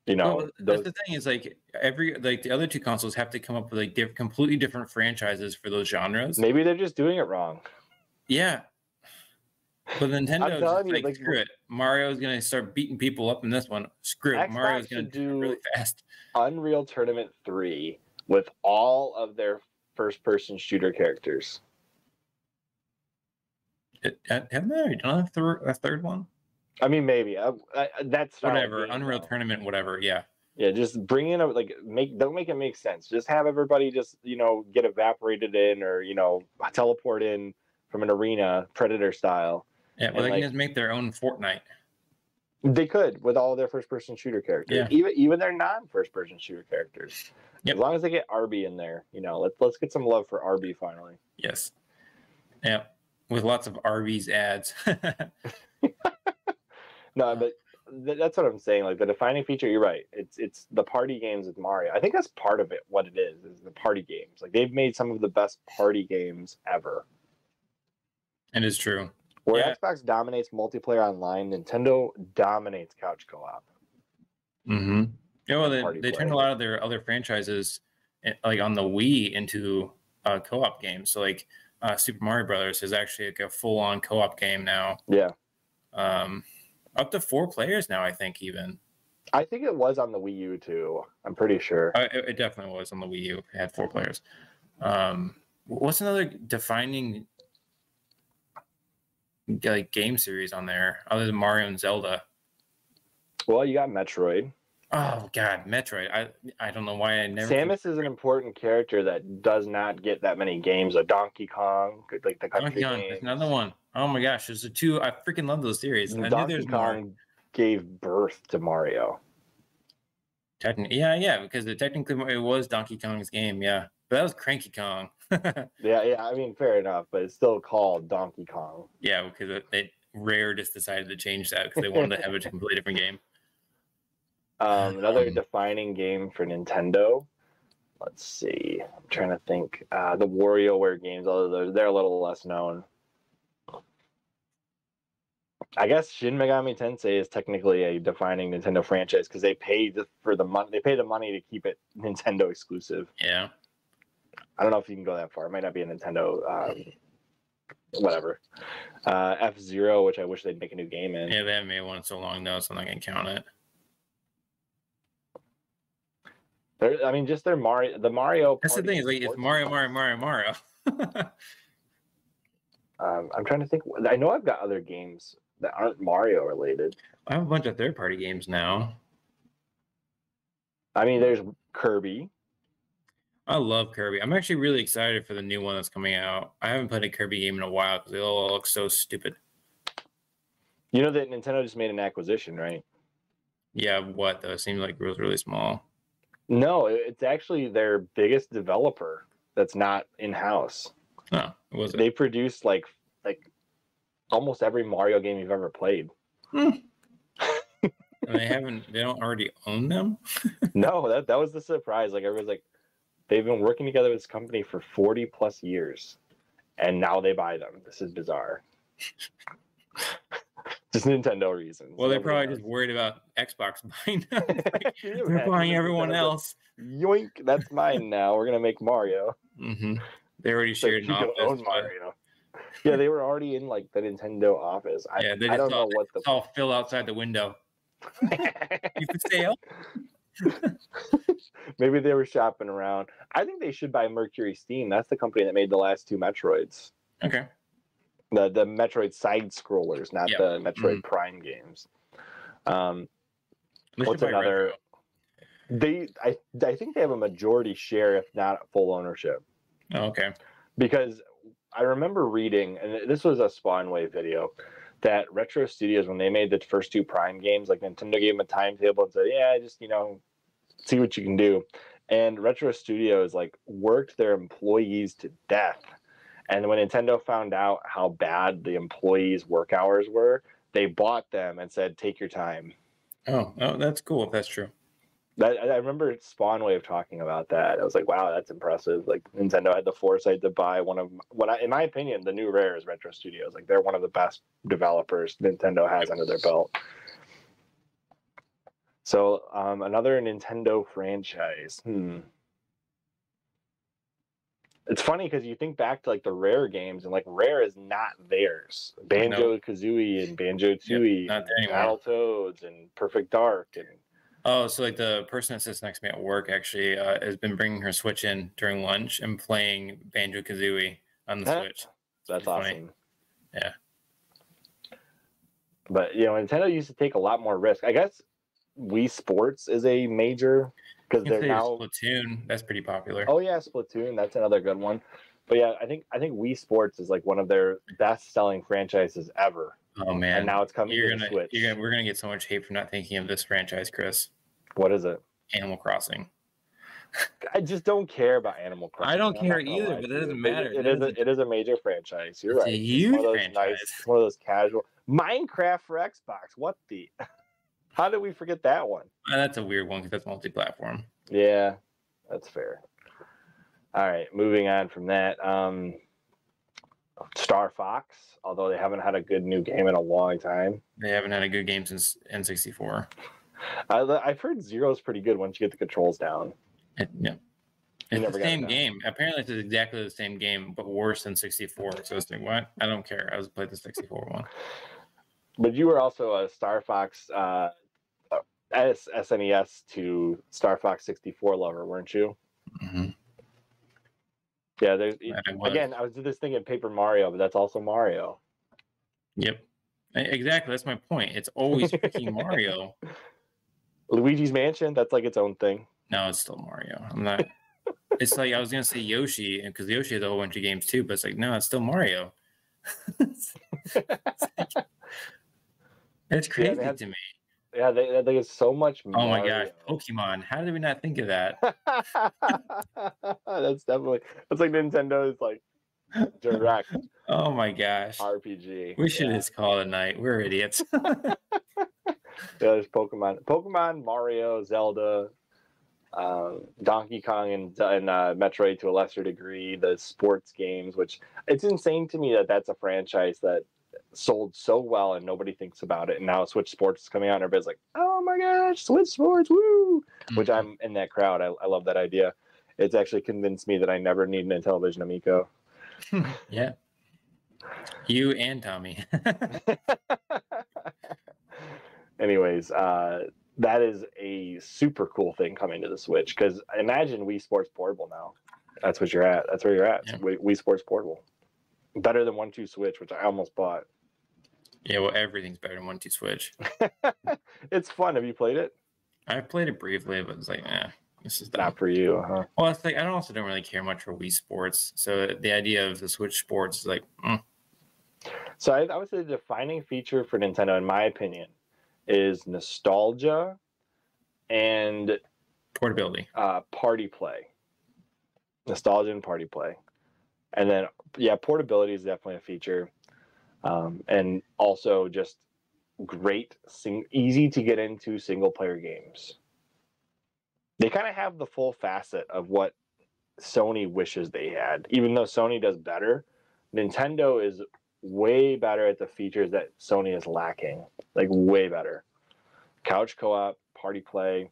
Speaker 2: That's the thing is, like, the other 2 consoles have to come up with like completely different franchises for those genres.
Speaker 1: Maybe they're just doing it wrong.
Speaker 2: Yeah. But Nintendo is
Speaker 1: telling
Speaker 2: just
Speaker 1: you,
Speaker 2: like,
Speaker 1: like,
Speaker 2: screw it. Mario's going to start beating people up in this one. Screw it. Mario's
Speaker 1: Xbox
Speaker 2: going
Speaker 1: should
Speaker 2: to do it really
Speaker 1: do
Speaker 2: fast.
Speaker 1: Unreal Tournament 3 with all of their first-person shooter characters.
Speaker 2: Haven't they already done a third one?
Speaker 1: I mean, maybe that's
Speaker 2: Whatever. Unreal Tournament, whatever. Yeah.
Speaker 1: Yeah, just bring in don't make it make sense. Just have everybody just get evaporated in or teleport in from an arena, Predator style.
Speaker 2: Yeah. Well, they can just make their own Fortnite.
Speaker 1: They could with all their first-person shooter characters,
Speaker 2: Yeah.
Speaker 1: even their non-first-person shooter characters.
Speaker 2: Yep.
Speaker 1: As long as they get Arby in there, let's get some love for Arby finally.
Speaker 2: Yes. Yeah. With lots of Arby's ads.
Speaker 1: No, but that's what I'm saying. Like the defining feature, you're right. It's the party games with Mario. I think that's part of it. What it is the party games. Like they've made some of the best party games ever.
Speaker 2: It is true.
Speaker 1: Where Xbox dominates multiplayer online, Nintendo dominates couch co-op.
Speaker 2: Mm-hmm. Yeah, well, they turned a lot of their other franchises, like on the Wii, into co-op games. So like Super Mario Brothers is actually like a full-on co-op game now.
Speaker 1: Yeah.
Speaker 2: Up to 4 players now, I think even.
Speaker 1: I think it was on the Wii U too. I'm pretty sure.
Speaker 2: It definitely was on the Wii U. It had 4 players. What's another defining like game series on there other than Mario and Zelda?
Speaker 1: Well, you got Metroid.
Speaker 2: Oh God, Metroid. I don't know why I never.
Speaker 1: Samus is an important character that does not get that many games. A Donkey Kong, like the country
Speaker 2: Donkey Kong, there's another one. Oh my gosh, there's 2. I freaking love those series. I knew there's
Speaker 1: Kong
Speaker 2: more.
Speaker 1: Gave birth to Mario.
Speaker 2: Yeah, because technically it was Donkey Kong's game, yeah. But that was Cranky Kong.
Speaker 1: yeah. I mean, fair enough, but it's still called Donkey Kong.
Speaker 2: Yeah, because Rare just decided to change that because they wanted to have a completely different game.
Speaker 1: Another defining game for Nintendo. Let's see. I'm trying to think. The WarioWare games, although they're a little less known. I guess Shin Megami Tensei is technically a defining Nintendo franchise because they paid for the money. They pay the money to keep it Nintendo exclusive.
Speaker 2: Yeah.
Speaker 1: I don't know if you can go that far. It might not be a Nintendo. Whatever. F-Zero, which I wish they'd make a new game in.
Speaker 2: Yeah, they haven't made one in so long though, so I'm not gonna count it.
Speaker 1: Just their Mario. The Mario.
Speaker 2: That's the thing. Is like it's Mario.
Speaker 1: I'm trying to think. I know I've got other games that aren't Mario related.
Speaker 2: I have a bunch of third-party games now.
Speaker 1: I mean, there's Kirby.
Speaker 2: I love Kirby. I'm actually really excited for the new one that's coming out. I haven't played a Kirby game in a while because they all look so stupid.
Speaker 1: You know that Nintendo just made an acquisition, right?
Speaker 2: Yeah, what though? It seems like it was really small.
Speaker 1: No, it's actually their biggest developer that's not in-house.
Speaker 2: Oh, was it?
Speaker 1: They produce like almost every Mario game you've ever played.
Speaker 2: And they don't already own them?
Speaker 1: No, that was the surprise. Like everyone's like, they've been working together with this company for 40 plus years, and now they buy them. This is bizarre. Just Nintendo reasons.
Speaker 2: Well, they're probably just worried about Xbox buying them. They're buying everyone else.
Speaker 1: Yoink, that's mine now. We're gonna make Mario.
Speaker 2: Mm-hmm. They already shared an office.
Speaker 1: Own Mario. Yeah, they were already in like the Nintendo office. I don't know what the
Speaker 2: all Phil outside the window. You could stay out.
Speaker 1: Maybe they were shopping around. I think they should buy Mercury Steam. That's the company that made the last 2 Metroids.
Speaker 2: Okay.
Speaker 1: The Metroid side scrollers, not the Metroid Prime games. What's another? I think they have a majority share, if not full ownership.
Speaker 2: Oh, okay.
Speaker 1: Because I remember reading, and this was a Spawnwave video, that Retro Studios, when they made the first 2 Prime games, like Nintendo gave them a timetable and said, yeah, just, see what you can do. And Retro Studios worked their employees to death. And when Nintendo found out how bad the employees' work hours were, they bought them and said, take your time.
Speaker 2: Oh, that's cool if that's true.
Speaker 1: I remember Spawnwave talking about that. I was like, wow, that's impressive. Like Nintendo had the foresight to buy in my opinion, the new Rare is Retro Studios. Like they're one of the best developers Nintendo has under their belt. So another Nintendo franchise. It's funny because you think back to like the Rare games, and like Rare is not theirs. Banjo Kazooie and Banjo Tooie,
Speaker 2: not there
Speaker 1: and
Speaker 2: anymore.
Speaker 1: Battletoads and Perfect Dark, and
Speaker 2: Oh, so like the person that sits next to me at work actually has been bringing her Switch in during lunch and playing Banjo Kazooie on the Switch.
Speaker 1: That's awesome.
Speaker 2: Yeah.
Speaker 1: But you know, Nintendo used to take a lot more risk. I guess Wii Sports is a major because they're now
Speaker 2: Splatoon. That's pretty popular.
Speaker 1: Oh yeah, Splatoon. That's another good one. But yeah, I think Wii Sports is like one of their best-selling franchises ever.
Speaker 2: Oh man!
Speaker 1: And now it's coming to the Switch.
Speaker 2: We're gonna get so much hate for not thinking of this franchise, Chris.
Speaker 1: What is it?
Speaker 2: Animal Crossing.
Speaker 1: I just don't care about Animal Crossing.
Speaker 2: I don't care either, but it doesn't matter.
Speaker 1: It is a major franchise. You're right.
Speaker 2: It's a huge franchise.
Speaker 1: Nice, one of those casual Minecraft for Xbox. What the? How did we forget that one?
Speaker 2: That's a weird one because that's multi-platform.
Speaker 1: Yeah, that's fair. All right, moving on from that. Star Fox, although they haven't had a good new game in a long time.
Speaker 2: They haven't had a good game since N64.
Speaker 1: I've heard Zero's pretty good once you get the controls down.
Speaker 2: Yeah. It's the same game. Apparently, it's exactly the same game, but worse than 64. So it's like, what? I don't care. I was playing the 64 one.
Speaker 1: But you were also a Star Fox SNES to Star Fox 64 lover, weren't you?
Speaker 2: Mm-hmm.
Speaker 1: Yeah, again, I was just thinking Paper Mario, but that's also Mario.
Speaker 2: Yep. Exactly. That's my point. It's always freaking Mario.
Speaker 1: Luigi's Mansion, that's like its own thing.
Speaker 2: No, it's still Mario. I'm not. It's like I was gonna say Yoshi, because Yoshi has a whole bunch of games too, but it's like no, it's still Mario. It's crazy to me.
Speaker 1: Yeah, they think it's so much Mario.
Speaker 2: Oh my gosh, Pokemon! How did we not think of that?
Speaker 1: That's like Nintendo's like direct.
Speaker 2: Oh my gosh,
Speaker 1: RPG.
Speaker 2: We should just call it a night. We're idiots.
Speaker 1: Yeah, there's Pokemon, Mario, Zelda, Donkey Kong, and Metroid to a lesser degree. The sports games, which it's insane to me that that's a franchise that sold so well and nobody thinks about it. And now Switch Sports is coming out and everybody's like, oh my gosh, Switch Sports, woo! Mm-hmm. Which I'm in that crowd. I love that idea. It's actually convinced me that I never need an Intellivision Amico.
Speaker 2: Yeah. You and Tommy.
Speaker 1: Anyways, that is a super cool thing coming to the Switch, because imagine Wii Sports Portable now. That's what you're at. That's where you're at. Yeah. Wii Sports Portable. Better than 1-2 Switch, which I almost bought.
Speaker 2: Yeah, well, everything's better than 1-2 Switch.
Speaker 1: It's fun. Have you played it?
Speaker 2: I've played it briefly, but it's like, this is
Speaker 1: not for you, huh?
Speaker 2: Well, it's like I don't really care much for Wii Sports, so the idea of the Switch Sports is like,
Speaker 1: So I would say the defining feature for Nintendo, in my opinion, is nostalgia and
Speaker 2: portability.
Speaker 1: Party play. Nostalgia and party play. And then, yeah, portability is definitely a feature. And also just great, easy to get into single-player games. They kind of have the full facet of what Sony wishes they had. Even though Sony does better, Nintendo is way better at the features that Sony is lacking. Like, way better. Couch co-op, party play.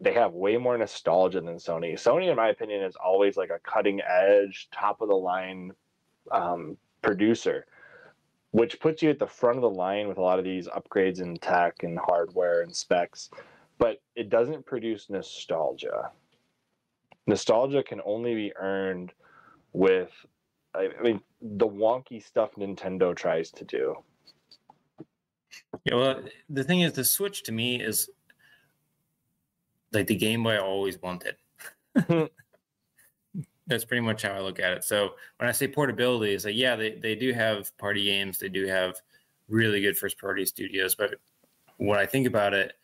Speaker 1: They have way more nostalgia than Sony. Sony, in my opinion, is always like a cutting-edge, top-of-the-line producer, which puts you at the front of the line with a lot of these upgrades in tech and hardware and specs. But it doesn't produce nostalgia. Nostalgia can only be earned with, the wonky stuff Nintendo tries to do.
Speaker 2: Yeah, well, the thing is, the Switch to me is like the Game Boy I always wanted. That's pretty much how I look at it. So when I say portability, it's like, yeah, they do have party games. They do have really good first-party studios. But when I think about it,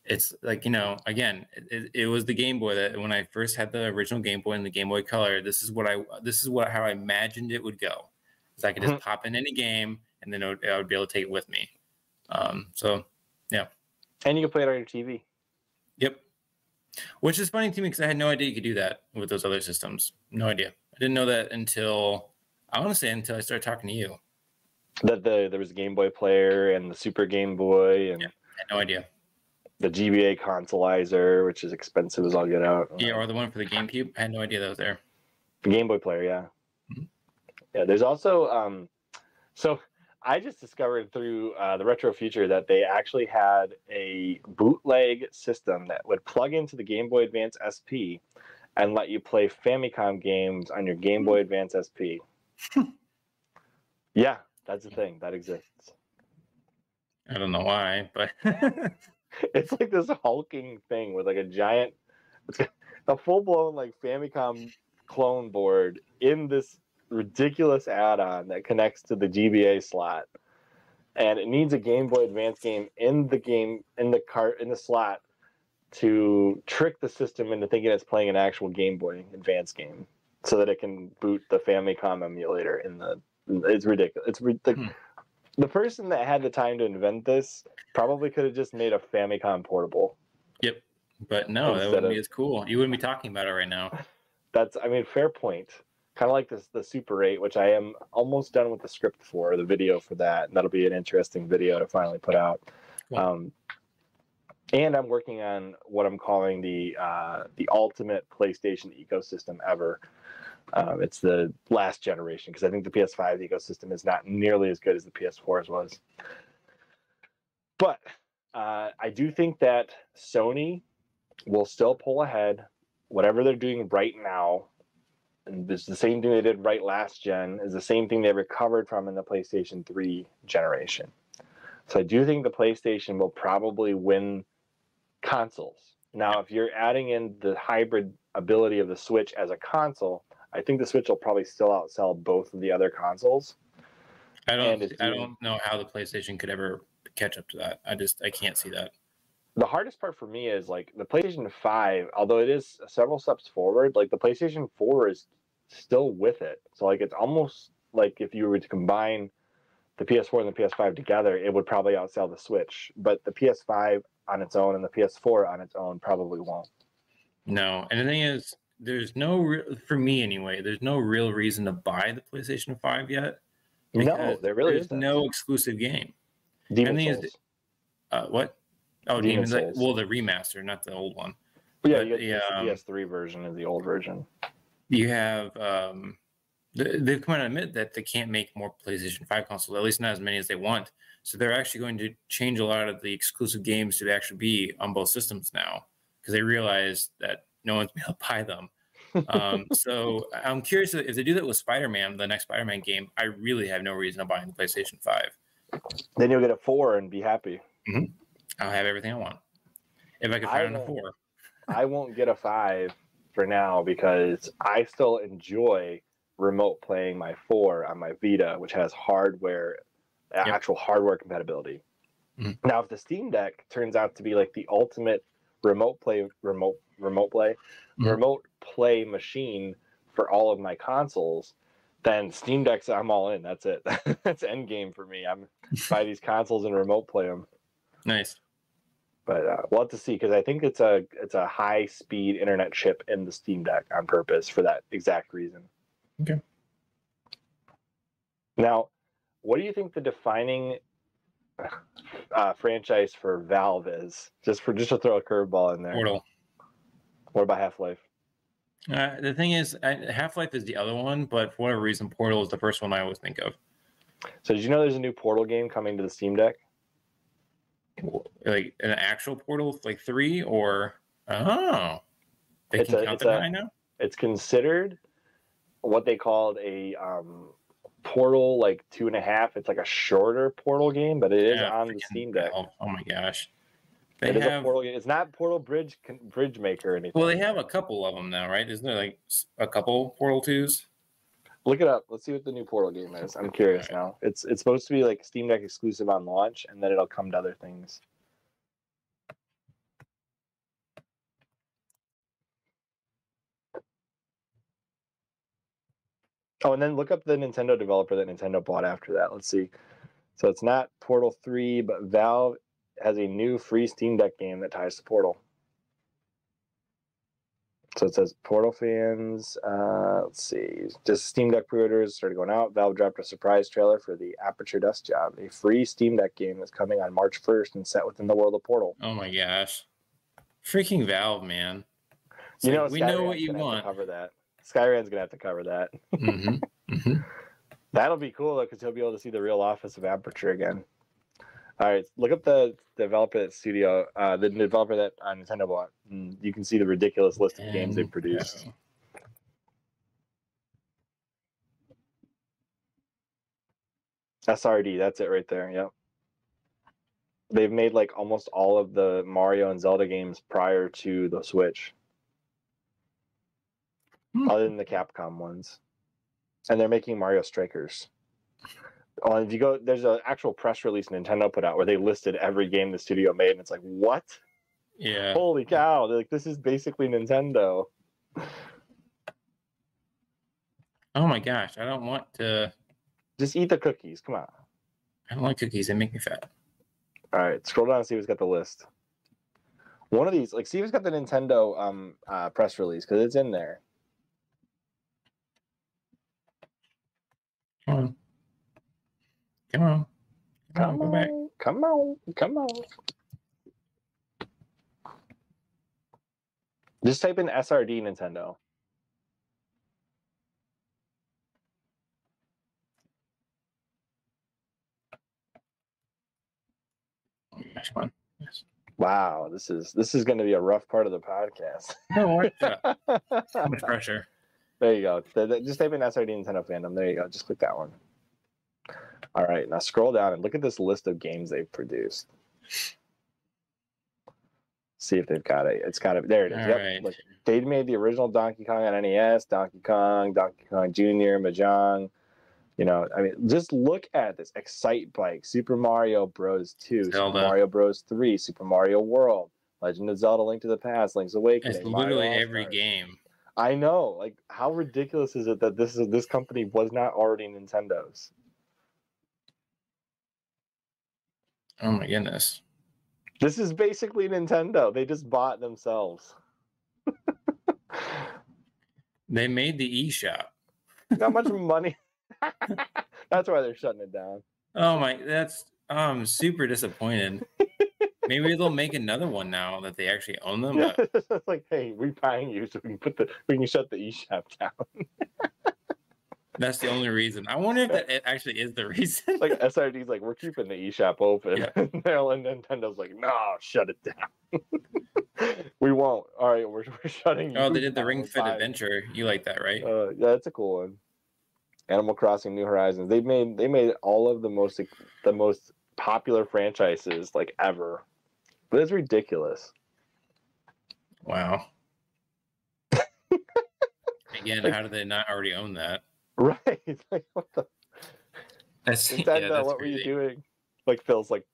Speaker 2: it's like, again, it was the Game Boy that when I first had the original Game Boy and the Game Boy Color, how I imagined it would go. So I could just pop in any game and then I would be able to take it with me. So yeah. And
Speaker 1: you can play it on your TV.
Speaker 2: Yep. Which is funny to me because I had no idea you could do that with those other systems. No idea. I didn't know that until I started talking to you.
Speaker 1: That there was a Game Boy player and the Super Game Boy, and
Speaker 2: I had no idea.
Speaker 1: The GBA consoleizer, which is expensive as all get out.
Speaker 2: Yeah, or the one for the GameCube. I had no idea that was there.
Speaker 1: Game Boy player, yeah.
Speaker 2: Mhm.
Speaker 1: Yeah, there's also so I just discovered through the Retro Future that they actually had a bootleg system that would plug into the Game Boy Advance SP and let you play Famicom games on your Game Boy Advance SP. Yeah, that's a thing that exists.
Speaker 2: I don't know why, but
Speaker 1: It's like this hulking thing with like a giant, it's a full-blown like Famicom clone board in this ridiculous add-on that connects to the GBA slot, and it needs a Game Boy Advance game in the slot to trick the system into thinking it's playing an actual Game Boy Advance game, so that it can boot the Famicom emulator in the. It's ridiculous. It's the person that had the time to invent this probably could have just made a Famicom portable.
Speaker 2: Yep. But no, that wouldn't be as cool. You wouldn't be talking about it right now.
Speaker 1: That's, I mean, fair point. Kind of like the Super 8, which I am almost done with the script for, the video for that, and that'll be an interesting video to finally put out. Cool. And I'm working on what I'm calling the ultimate PlayStation ecosystem ever. It's the last generation, because I think the PS5 ecosystem is not nearly as good as the PS4's was. But I do think that Sony will still pull ahead. Whatever they're doing right now, and it's the same thing they did right last gen, is the same thing they recovered from in the PlayStation 3 generation. So I do think the PlayStation will probably win consoles. Now, if you're adding in the hybrid ability of the Switch as a console, I think the Switch will probably still outsell both of the other consoles.
Speaker 2: I don't know how the PlayStation could ever catch up to that. I can't see that.
Speaker 1: The hardest part for me is like the PlayStation 5, although it is several steps forward, like the PlayStation 4 is still with it. So like it's almost like if you were to combine the PS4 and the PS5 together, it would probably outsell the Switch. But the PS5 on its own and the PS4 on its own probably won't.
Speaker 2: No, and the thing is, there's no for me anyway. There's no real reason to buy the PlayStation 5 yet.
Speaker 1: No, there really isn't.
Speaker 2: No exclusive game.
Speaker 1: Demon Souls.
Speaker 2: What? Oh,
Speaker 1: Demon Souls.
Speaker 2: Well, the remaster, not the old one.
Speaker 1: Yeah, you get the PS3 version and the old version.
Speaker 2: You have they've come out and admit that they can't make more PlayStation 5 consoles, at least not as many as they want. So they're actually going to change a lot of the exclusive games to actually be on both systems now, because they realize that no one's going to buy them. So I'm curious if they do that with Spider-Man, the next Spider-Man game. I really have no reason to buy the PlayStation 5.
Speaker 1: Then you'll get a 4 and be happy.
Speaker 2: Mm-hmm. I'll have everything I want if I can find a 4.
Speaker 1: I won't get a 5 for now because I still enjoy remote playing my 4 on my Vita, which has actual hardware compatibility. Mm-hmm. Now, if the Steam Deck turns out to be like the ultimate remote play machine for all of my consoles, then Steam Decks, I'm all in. That's it. That's end game for me. I'm buy these consoles and remote play them.
Speaker 2: Nice.
Speaker 1: But we'll have to see, because I think it's a high speed internet chip in the Steam Deck on purpose for that exact reason.
Speaker 2: Okay.
Speaker 1: Now, what do you think the defining franchise for Valve is? Just to throw a curveball in there.
Speaker 2: Portal.
Speaker 1: What about Half-Life?
Speaker 2: The thing is, Half-Life is the other one, but for whatever reason, Portal is the first one I always think of.
Speaker 1: So did you know there's a new Portal game coming to the Steam Deck?
Speaker 2: Like an actual Portal, like 3, or they can count the 9 now?
Speaker 1: It's considered what they called a Portal like 2.5. It's like a shorter Portal game, but it is on the Steam Deck.
Speaker 2: Oh my gosh.
Speaker 1: It is a Portal game. It's not Portal Bridge Maker or anything.
Speaker 2: Well, they have a couple of them now, right? Isn't there like a couple Portal 2s?
Speaker 1: Look it up. Let's see what the new Portal game is. I'm curious now. It's supposed to be like Steam Deck exclusive on launch, and then it'll come to other things. Oh, and then look up the Nintendo developer that Nintendo bought after that. Let's see. So it's not Portal 3, but Valve has a new free Steam Deck game that ties to Portal. So it says Portal fans, let's see, just Steam Deck pre-orders started going out. Valve dropped a surprise trailer for the Aperture Dust Job, a free Steam Deck game that's coming on March 1st and set within the world of Portal.
Speaker 2: Oh my gosh. Freaking Valve, man.
Speaker 1: We know
Speaker 2: what you want.
Speaker 1: Cover that. Skyran's gonna have to cover that. That'll be cool because he'll be able to see the real office of Aperture again. All right, look up the developer that studio, the developer that Nintendo bought. And you can see the ridiculous list of games they've produced. SRD, that's it right there. Yep. They've made like almost all of the Mario and Zelda games prior to the Switch, other than the Capcom ones, and they're making Mario Strikers. Oh, if you go, there's an actual press release Nintendo put out where they listed every game the studio made, and it's like, what?
Speaker 2: Yeah.
Speaker 1: Holy cow! They're like, this is basically Nintendo.
Speaker 2: Oh my gosh, I don't want to.
Speaker 1: Just eat the cookies. Come on.
Speaker 2: I don't like cookies. They make me fat.
Speaker 1: All right, scroll down and see who's got the list. One of these, like, see who's got the Nintendo press release because it's in there.
Speaker 2: Come on. Come on.
Speaker 1: Come
Speaker 2: go back.
Speaker 1: on. Come on. Come on. Just type in SRD Nintendo.
Speaker 2: Come on. Yes.
Speaker 1: Wow, this is going to be a rough part of the podcast.
Speaker 2: No, how much pressure?
Speaker 1: There you go. Just type in SRD Nintendo fandom. There you go. Just click that one. All right, now scroll down and look at this list of games they've produced. See if they've got it. It's got it. There it is.
Speaker 2: All
Speaker 1: Yep.
Speaker 2: right.
Speaker 1: Look, they made the original Donkey Kong on NES, Donkey Kong Jr., Mahjong. You know, I mean, just look at this. Excite Bike, Super Mario Bros. 2,
Speaker 2: Zelda.
Speaker 1: Super Mario Bros. 3, Super Mario World, Legend of Zelda, Link to the Past, Link's Awakening.
Speaker 2: It's literally every game.
Speaker 1: I know. Like, how ridiculous is it that this company was not already Nintendo's?
Speaker 2: Oh my goodness.
Speaker 1: This is basically Nintendo. They just bought themselves.
Speaker 2: They made the eShop.
Speaker 1: Not much money. That's why they're shutting it down.
Speaker 2: Oh my, I'm super disappointed. Maybe they'll make another one now that they actually own them.
Speaker 1: Yeah, it's like, hey, we're buying you so we can shut the eShop down.
Speaker 2: That's the only reason. I wonder if that actually is the reason.
Speaker 1: Like SRD's like, we're keeping the eShop open.
Speaker 2: Yeah.
Speaker 1: And Nintendo's like, no, shut it down. We won't. All right, we're shutting you.
Speaker 2: Oh, they did the
Speaker 1: down.
Speaker 2: Ring Fit Adventure. You like that, right?
Speaker 1: Yeah, that's a cool one. Animal Crossing: New Horizons. They made all of the most popular franchises like ever. But it's ridiculous.
Speaker 2: Wow. Again,
Speaker 1: like,
Speaker 2: how do they not already own that?
Speaker 1: Right. Like, what the?
Speaker 2: That's
Speaker 1: What
Speaker 2: crazy.
Speaker 1: were you doing? Like, Phil's like,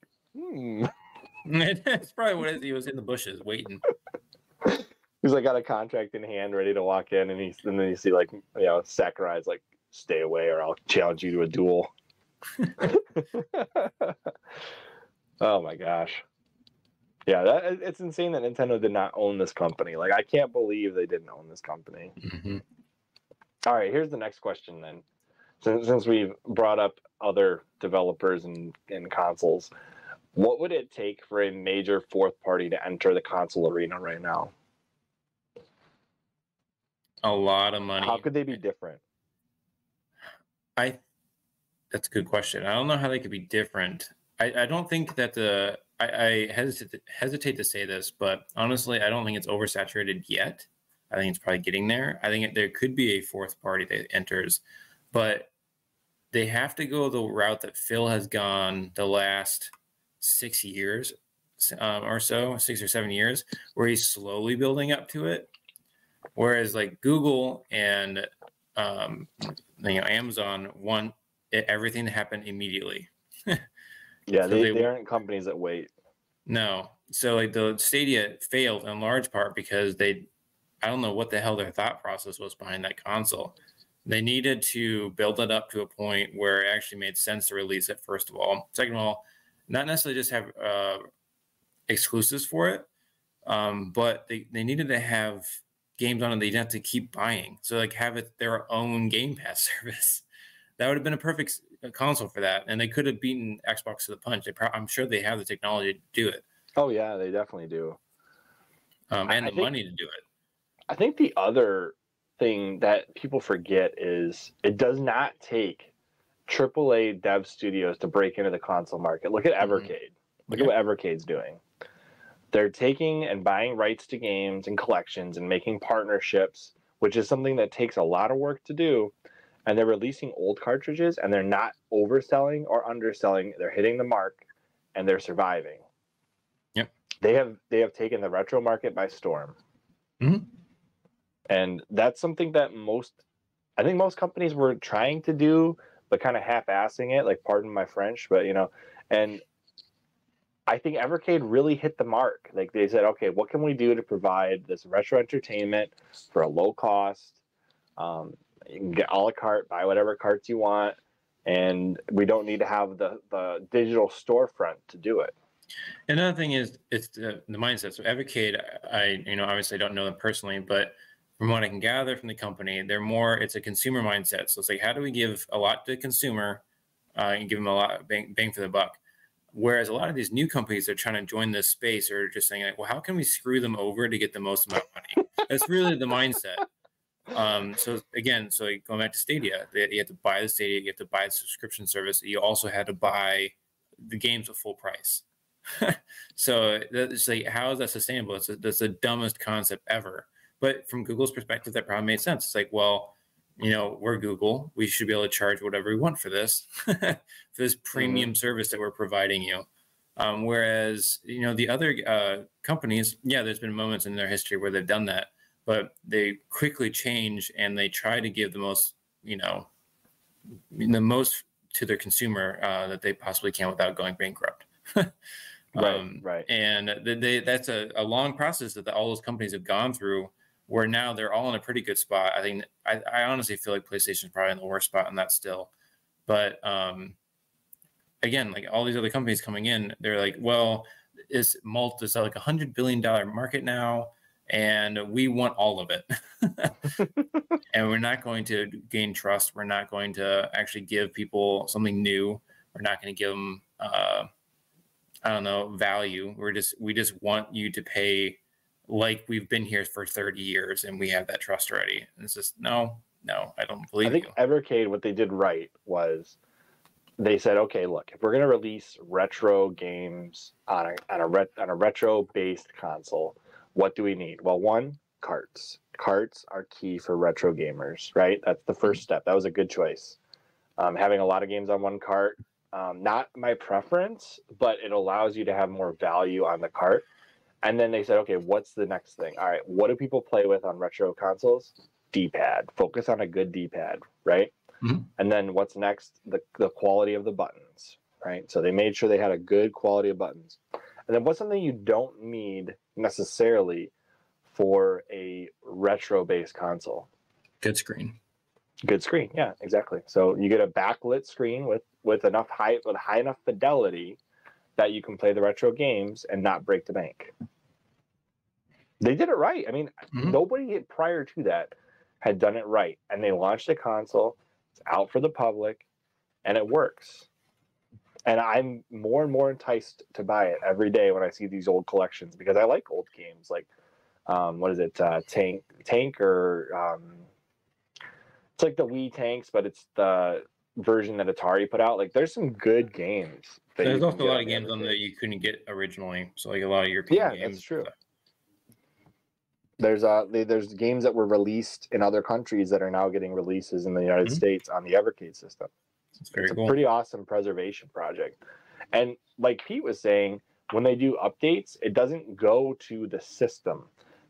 Speaker 2: That's probably what it is. He was in the bushes waiting.
Speaker 1: He's like got a contract in hand, ready to walk in, and then you see like, you know, Sakurai's like, stay away or I'll challenge you to a duel. Oh my gosh. Yeah, it's insane that Nintendo did not own this company. Like, I can't believe they didn't own this company.
Speaker 2: Mm-hmm.
Speaker 1: All right, here's the next question then. Since we've brought up other developers and consoles, what would it take for a major fourth party to enter the console arena right now?
Speaker 2: A lot of money.
Speaker 1: How could they be different?
Speaker 2: That's a good question. I don't know how they could be different. I don't think that I hesitate to say this, but honestly, I don't think it's oversaturated yet. I think it's probably getting there. I think there could be a fourth party that enters, but they have to go the route that Phil has gone the last 6 years or so, 6 or 7 years, where he's slowly building up to it. Whereas like Google and Amazon want everything to happen immediately.
Speaker 1: Yeah,
Speaker 2: So
Speaker 1: they aren't companies that wait.
Speaker 2: No. So like the Stadia failed in large part because I don't know what the hell their thought process was behind that console. They needed to build it up to a point where it actually made sense to release it, first of all. Second of all, not necessarily just have exclusives for it, but they needed to have games on it they didn't have to keep buying. So like have it their own Game Pass service. That would have been a perfect console for that. And they could have beaten Xbox to the punch. I'm sure they have the technology to do it.
Speaker 1: Oh, yeah, they definitely do.
Speaker 2: And the money to do it.
Speaker 1: I think the other thing that people forget is it does not take AAA dev studios to break into the console market. Look at Evercade. Look at what Evercade's doing. They're taking and buying rights to games and collections and making partnerships, which is something that takes a lot of work to do. And they're releasing old cartridges, and they're not overselling or underselling. They're hitting the mark, and they're surviving.
Speaker 2: Yep.
Speaker 1: They have taken the retro market by storm.
Speaker 2: Mm-hmm.
Speaker 1: And that's something that I think most companies were trying to do, but kind of half-assing it, like, pardon my French, but, you know, and I think Evercade really hit the mark. Like, they said, okay, what can we do to provide this retro entertainment for a low cost? You can get a la carte, buy whatever carts you want, and we don't need to have the digital storefront to do it.
Speaker 2: Another thing is it's the mindset. So Evercade, I obviously don't know them personally, but from what I can gather from the company, it's a consumer mindset. So it's like, how do we give a lot to the consumer and give them a lot of bang for the buck? Whereas a lot of these new companies that are trying to join this space are just saying, like, well, how can we screw them over to get the most amount of money? That's really the mindset. So again, going back to Stadia, you have to buy the Stadia, you have to buy the subscription service. You also had to buy the games at full price. So it's like, how is that sustainable? That's the dumbest concept ever. But from Google's perspective, that probably made sense. It's like, well, we're Google. We should be able to charge whatever we want for this, for this premium service that we're providing you. Whereas, the other companies, there's been moments in their history where they've done that, but they quickly change and they try to give the most, the most to their consumer that they possibly can without going bankrupt.
Speaker 1: Right.
Speaker 2: And that's a long process that all those companies have gone through, where now they're all in a pretty good spot. I think I honestly feel like PlayStation is probably in the worst spot in that still. But again, like all these other companies coming in, they're like, well, it's like $100 billion market now, and we want all of it. And we're not going to gain trust. We're not going to actually give people something new. We're not going to give them value. We just want you to pay like we've been here for 30 years and we have that trust already. And it's just, no, I don't believe you.
Speaker 1: I think Evercade, what they did right was they said, okay, look, if we're going to release retro games on a retro-based console, what do we need? Well, one, carts. Carts are key for retro gamers, right? That's the first step. That was a good choice. Having a lot of games on one cart, not my preference, but it allows you to have more value on the cart. And then they said, okay, what's the next thing? All right, what do people play with on retro consoles? D-pad. Focus on a good D-pad, right? Mm-hmm. And then what's next? The quality of the buttons, right? So they made sure they had a good quality of buttons. And then what's something you don't need necessarily for a retro-based console?
Speaker 2: Good screen.
Speaker 1: Good screen, yeah, exactly. So you get a backlit screen with high enough fidelity that you can play the retro games and not break the bank. They did it right. I mean, nobody prior to that had done it right. And they launched a console. It's out for the public, and it works. And I'm more and more enticed to buy it every day when I see these old collections, because I like old games like, what is it, Tank or it's like the Wii Tanks, but it's the version that Atari put out. Like, there's some good games.
Speaker 2: There's also a lot of games on that you couldn't get originally. So like a lot of European games.
Speaker 1: Yeah, that's true. There's games that were released in other countries that are now getting releases in the United States on the Evercade system.
Speaker 2: It's cool.
Speaker 1: A pretty awesome preservation project. And like Pete was saying, when they do updates, it doesn't go to the system.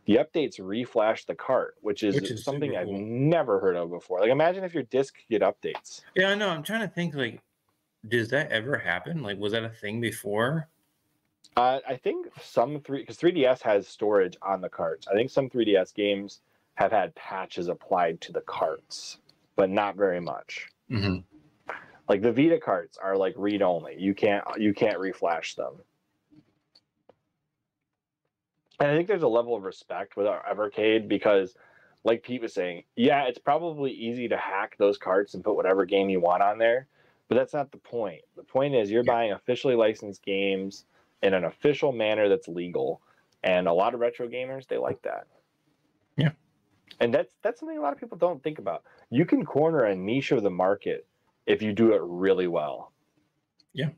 Speaker 1: The updates reflash the cart, which is something I've never heard of before. Like, imagine if your disc get updates.
Speaker 2: Yeah, I know. I'm trying to think, like, does that ever happen? Like, was that a thing before?
Speaker 1: I think because 3DS has storage on the carts. I think some 3DS games have had patches applied to the carts, but not very much.
Speaker 2: Mm-hmm.
Speaker 1: Like the Vita carts are like read only. You can't reflash them. And I think there's a level of respect with our Evercade because, like Pete was saying, yeah, it's probably easy to hack those carts and put whatever game you want on there, but that's not the point. The point is you're buying officially licensed games in an official manner that's legal, and a lot of retro gamers, they like that.
Speaker 2: Yeah.
Speaker 1: And that's something a lot of people don't think about. You can corner a niche of the market if you do it really well.
Speaker 2: Yeah.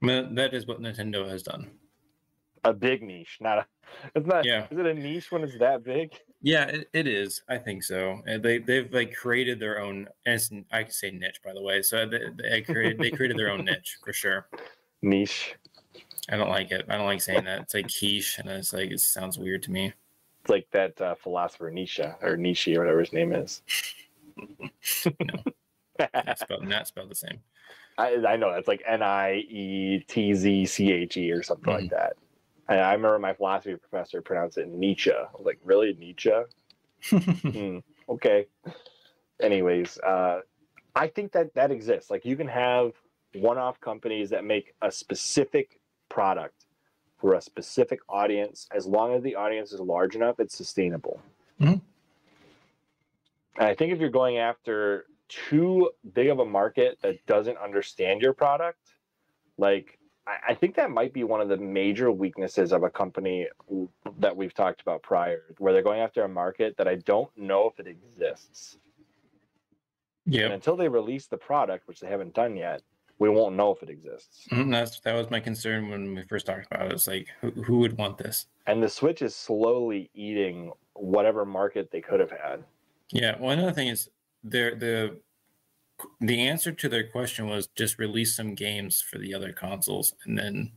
Speaker 2: I mean, that is what Nintendo has done.
Speaker 1: A big niche, not a. It's not.
Speaker 2: Yeah.
Speaker 1: Is it a niche when it's that big?
Speaker 2: Yeah, it is. I think so. And they've like created their own. And I can say niche, by the way. So they created their own niche for sure.
Speaker 1: Niche.
Speaker 2: I don't like it. I don't like saying that. It's like quiche, and it's like it sounds weird to me.
Speaker 1: It's like that philosopher Nietzsche or Nietzsche or whatever his name is.
Speaker 2: No, not spelled the same.
Speaker 1: I know that's like Niettzche or something like that. And I remember my philosophy professor pronounced it Nietzsche. I was like, really, Nietzsche? Okay. Anyways, I think that exists. Like you can have one-off companies that make a specific product for a specific audience. As long as the audience is large enough, it's sustainable. And I think if you're going after too big of a market that doesn't understand your product, like I think that might be one of the major weaknesses of a company that we've talked about prior, where they're going after a market that I don't know if it exists.
Speaker 2: Yeah.
Speaker 1: And until they release the product, which they haven't done yet, we won't know if it exists.
Speaker 2: That was my concern when we first talked about it. It's like, who would want this?
Speaker 1: And the Switch is slowly eating whatever market they could have had.
Speaker 2: Yeah. Well, another thing is the answer to their question was just release some games for the other consoles, and then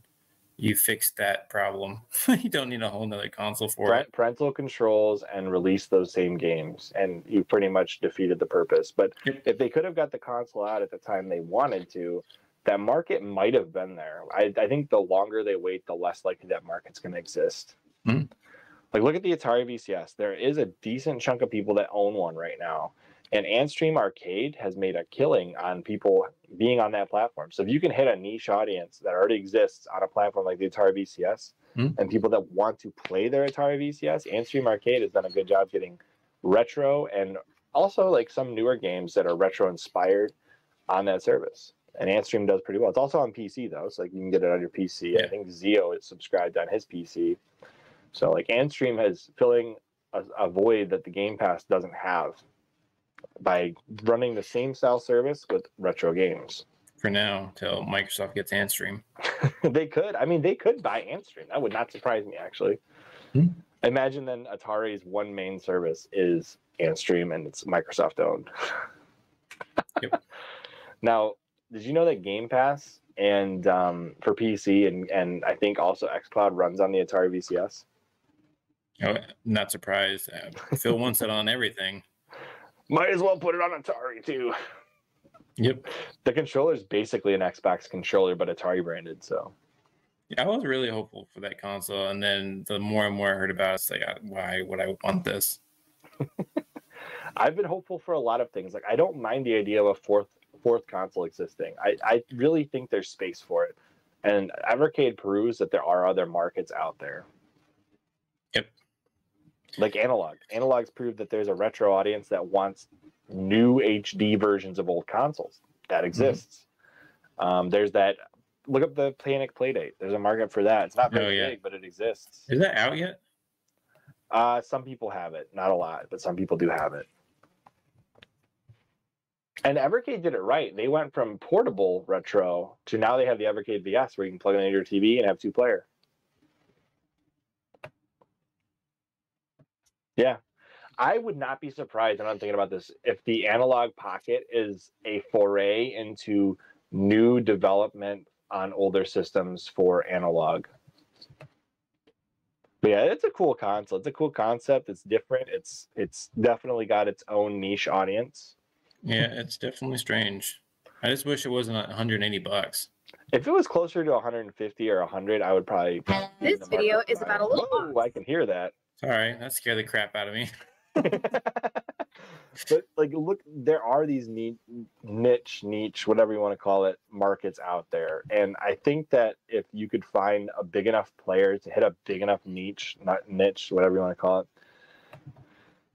Speaker 2: you fix that problem. You don't need a whole nother console for it.
Speaker 1: Parental controls and release those same games, and you pretty much defeated the purpose. But if they could have got the console out at the time they wanted to, that market might have been there. I think the longer they wait, the less likely that market's going to exist. Like, look at the Atari VCS. There is a decent chunk of people that own one right now. And Antstream Arcade has made a killing on people being on that platform. So if you can hit a niche audience that already exists on a platform like the Atari VCS, and people that want to play their Atari VCS, Antstream Arcade has done a good job getting retro and also like some newer games that are retro inspired on that service. And Antstream does pretty well. It's also on PC though, so like you can get it on your PC. Yeah. I think Zio is subscribed on his PC. So like Antstream is filling a void that the Game Pass doesn't have by running the same style service with retro games.
Speaker 2: For now, till Microsoft gets Antstream.
Speaker 1: They could. I mean, they could buy Antstream. That would not surprise me, actually. Imagine then Atari's one main service is Antstream, and it's Microsoft owned.
Speaker 2: Yep.
Speaker 1: Now, did you know that Game Pass and for PC and I think also xCloud runs on the Atari VCS?
Speaker 2: Oh, not surprised. Phil wants it on everything.
Speaker 1: Might as well put it on Atari too.
Speaker 2: Yep.
Speaker 1: The controller is basically an Xbox controller, but Atari branded. So
Speaker 2: yeah, I was really hopeful for that console, and then the more and more I heard about it, it's like, why would I want this?
Speaker 1: I've been hopeful for a lot of things. Like I don't mind the idea of a fourth console existing. I really think there's space for it, and Evercade proves that there are other markets out there.
Speaker 2: Yep. Like
Speaker 1: Analog. Analog's proved that there's a retro audience that wants new HD versions of old consoles. That exists. There's that. Look up the Panic Playdate. There's a market for that. It's not very big, but it exists.
Speaker 2: Is that out yet?
Speaker 1: Some people have it. Not a lot, but some people do have it. And Evercade did it right. They went from portable retro to now they have the Evercade VS where you can plug it into your TV and have 2-player. Yeah. I would not be surprised, and I'm thinking about this, if the Analog Pocket is a foray into new development on older systems for analog. But yeah, it's a cool console. It's a cool concept. It's different. It's definitely got its own niche audience.
Speaker 2: Yeah, it's definitely strange. I just wish it wasn't $180.
Speaker 1: If it was closer to 150 or 100, I would probably.
Speaker 3: This video is about a little.
Speaker 1: Whoa, I can hear that.
Speaker 2: Sorry, that scared the crap out of me.
Speaker 1: But like, look, there are these niche, whatever you want to call it, markets out there, and I think that if you could find a big enough player to hit a big enough niche, whatever you want to call it,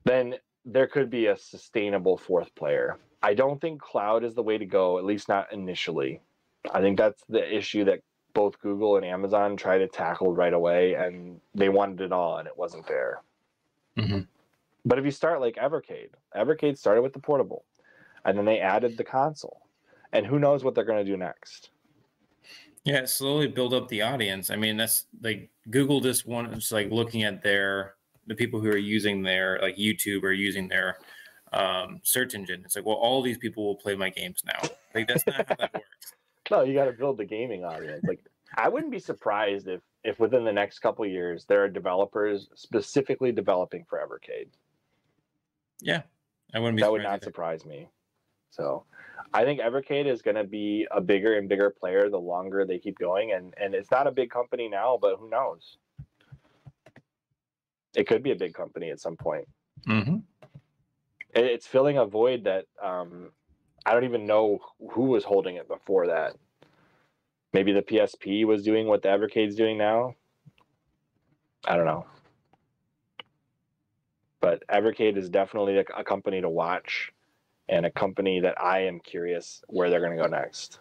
Speaker 1: then there could be a sustainable fourth player. I don't think cloud is the way to go, at least not initially. I think that's the issue that both Google and Amazon tried to tackle right away, and they wanted it all, and it wasn't there. But if you start like Evercade started with the portable, and then they added the console, and who knows what they're going to do next.
Speaker 2: Yeah, slowly build up the audience. I mean, that's like Google just wants like looking at the people who are using their like YouTube or using their search engine. It's like, well, all these people will play my games now. Like that's not how that works.
Speaker 1: No, you got to build the gaming audience. Like I wouldn't be surprised if within the next couple of years there are developers specifically developing for Evercade.
Speaker 2: Yeah, I wouldn't be.
Speaker 1: That would not surprise me. So I think Evercade is going to be a bigger and bigger player the longer they keep going. And it's not a big company now, but who knows? It could be a big company at some point.
Speaker 2: Mm-hmm.
Speaker 1: It's filling a void that I don't even know who was holding it before that. Maybe the PSP was doing what the Evercade's doing now. I don't know. But Evercade is definitely a company to watch. And a company that I am curious where they're going to go next.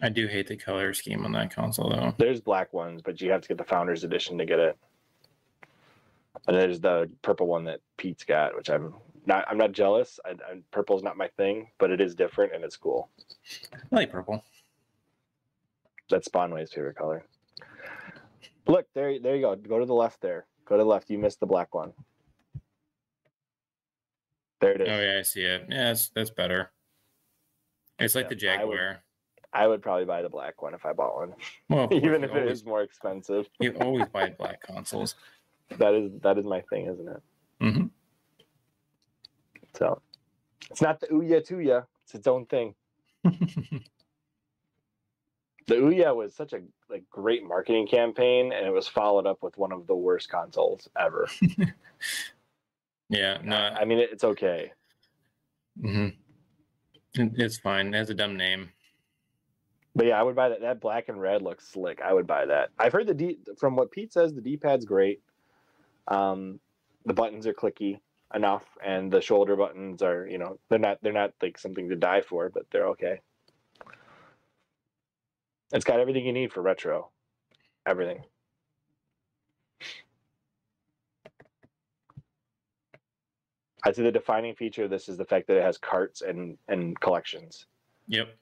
Speaker 2: I do hate the color scheme on that console, though.
Speaker 1: There's black ones, but you have to get the Founders Edition to get it. And there's the purple one that Pete's got, which I'm not jealous. Purple's not my thing, but it is different and it's cool.
Speaker 2: I like purple.
Speaker 1: That's Spawnway's favorite color. Look, there you go. Go to the left there. Go to the left. You missed the black one. There it is.
Speaker 2: Oh yeah, I see it. Yeah, that's better. It's like the Jaguar.
Speaker 1: I would probably buy the black one if I bought one.
Speaker 2: Well,
Speaker 1: even if it is more expensive.
Speaker 2: You always buy black consoles.
Speaker 1: That is my thing, isn't it?
Speaker 2: Mm-hmm.
Speaker 1: So it's not the Ouya Tuya. It's its own thing. The Ouya was such a great marketing campaign, and it was followed up with one of the worst consoles ever.
Speaker 2: Yeah, no.
Speaker 1: I mean, it's okay.
Speaker 2: Mm-hmm. It's fine. It has a dumb name.
Speaker 1: But yeah, I would buy that. That black and red looks slick. I would buy that. I've heard from what Pete says, the D-pad's great. The buttons are clicky enough, and the shoulder buttons are, they're not like something to die for, but they're okay. It's got everything you need for retro. Everything. I'd say the defining feature of this is the fact that it has carts and collections.
Speaker 2: Yep.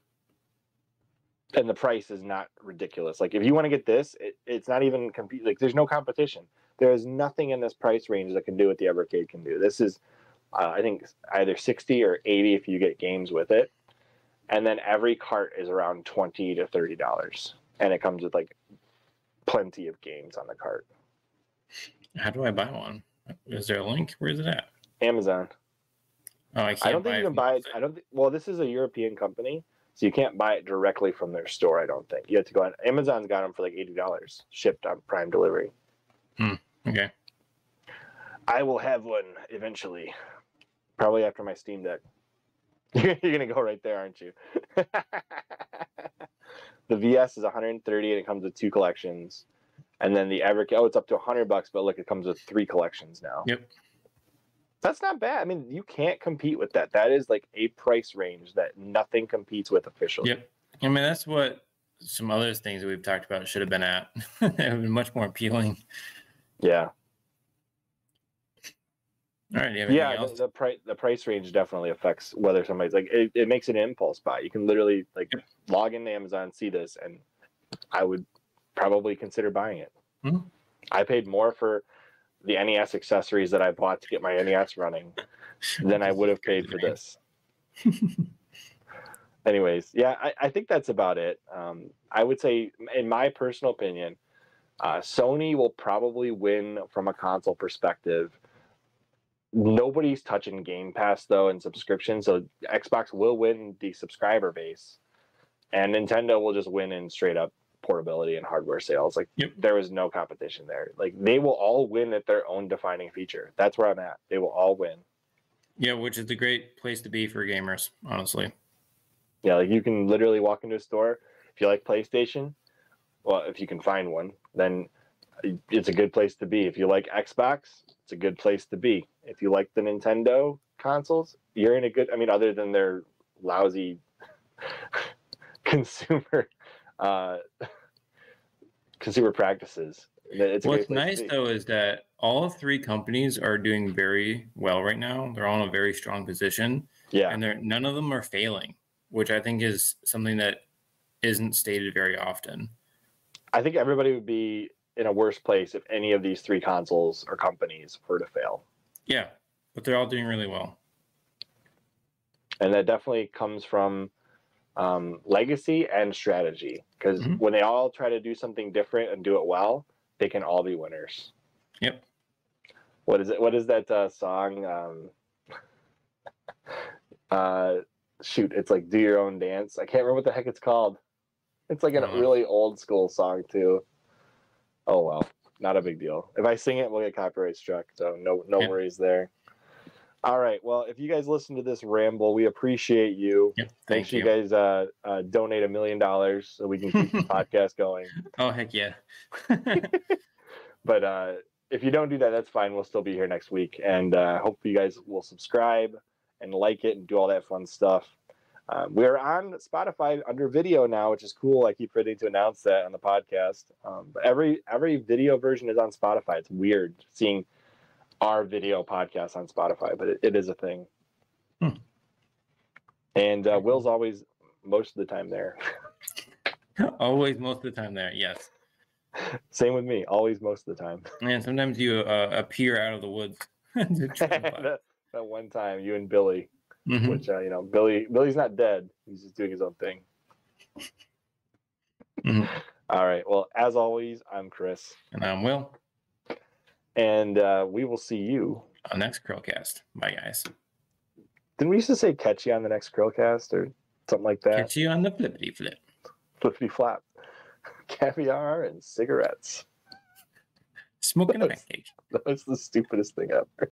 Speaker 1: And the price is not ridiculous. Like if you want to get this, it's not even compete. Like there's no competition. There is nothing in this price range that can do what the Evercade can do. This is, I think, either 60 or 80 if you get games with it, and then every cart is around $20 to $30, and it comes with like plenty of games on the cart.
Speaker 2: How do I buy one? Is there a link? Where is it at?
Speaker 1: Amazon.
Speaker 2: Oh, I can't.
Speaker 1: I don't think you can buy it. Well, this is a European company, so you can't buy it directly from their store. I don't think you have to go on. Amazon's got them for like $80 shipped on Prime delivery.
Speaker 2: Okay.
Speaker 1: I will have one eventually, probably after my Steam Deck. You're gonna go right there, aren't you? The VS is 130 and it comes with 2 collections, and then the Evercade. It's up to $100, but look, it comes with 3 collections now.
Speaker 2: Yep.
Speaker 1: That's not bad. I mean, you can't compete with that. That is like a price range that nothing competes with officially.
Speaker 2: Yep. I mean, that's what some other things that we've talked about should have been at. It would have been much more appealing.
Speaker 1: Yeah.
Speaker 2: All right.
Speaker 1: The price range definitely affects whether somebody's like it makes an impulse buy. You can literally log into Amazon, see this, and I would probably consider buying it.
Speaker 2: Mm-hmm.
Speaker 1: I paid more for the NES accessories that I bought to get my NES running than I would have paid for this. Anyways, yeah, I think that's about it. I would say, in my personal opinion, Sony will probably win from a console perspective. Nobody's touching Game Pass, though, and subscription, so Xbox will win the subscriber base, and Nintendo will just win in straight-up portability and hardware sales. There was no competition there. They will all win at their own defining feature. That's where I'm at. They will all win.
Speaker 2: Yeah, which is a great place to be for gamers, honestly.
Speaker 1: Yeah, you can literally walk into a store. If you like PlayStation, well, if you can find one, then it's a good place to be. If you like Xbox, it's a good place to be. If you like the Nintendo consoles, you're in a good, other than their lousy consumer practices, It's
Speaker 2: What's nice though is that all three companies are doing very well right now. They're all in a very strong position.
Speaker 1: Yeah.
Speaker 2: And none of them are failing, which I think is something that isn't stated very often.
Speaker 1: I think everybody would be in a worse place if any of these three consoles or companies were to fail.
Speaker 2: Yeah, but they're all doing really well.
Speaker 1: And that definitely comes from legacy and strategy, because when they all try to do something different and do it well, they can all be winners.
Speaker 2: Yep.
Speaker 1: What is that song? Shoot, it's like Do Your Own Dance. I can't remember what the heck it's called. It's like a really old school song too. Oh well, not a big deal. If I sing it, we'll get copyright struck. So no worries there. All right. Well, if you guys listen to this ramble, we appreciate you.
Speaker 2: Yep,
Speaker 1: Make sure you guys donate $1 million so we can keep the podcast going.
Speaker 2: Oh heck yeah.
Speaker 1: But if you don't do that, that's fine. We'll still be here next week, and hope you guys will subscribe and like it and do all that fun stuff. We're on Spotify under video now, which is cool. I keep forgetting to announce that on the podcast. But every video version is on Spotify. It's weird seeing our video podcast on Spotify, but it is a thing. And Will's always most of the time there.
Speaker 2: Always most of the time there, yes.
Speaker 1: Same with me, always most of the time.
Speaker 2: And sometimes you appear out of the woods.
Speaker 1: that one time, you and Billy, which Billy's not dead. He's just doing his own thing. All right. Well, as always, I'm Chris.
Speaker 2: And I'm Will.
Speaker 1: And we will see you
Speaker 2: on the next CHRILLCAST. Bye, guys.
Speaker 1: Didn't we used to say catch you on the next CHRILLCAST or something like that?
Speaker 2: Catch you on the flippity flip.
Speaker 1: Flippity flap. Caviar and cigarettes.
Speaker 2: Smoking a pancake.
Speaker 1: That was the stupidest thing ever.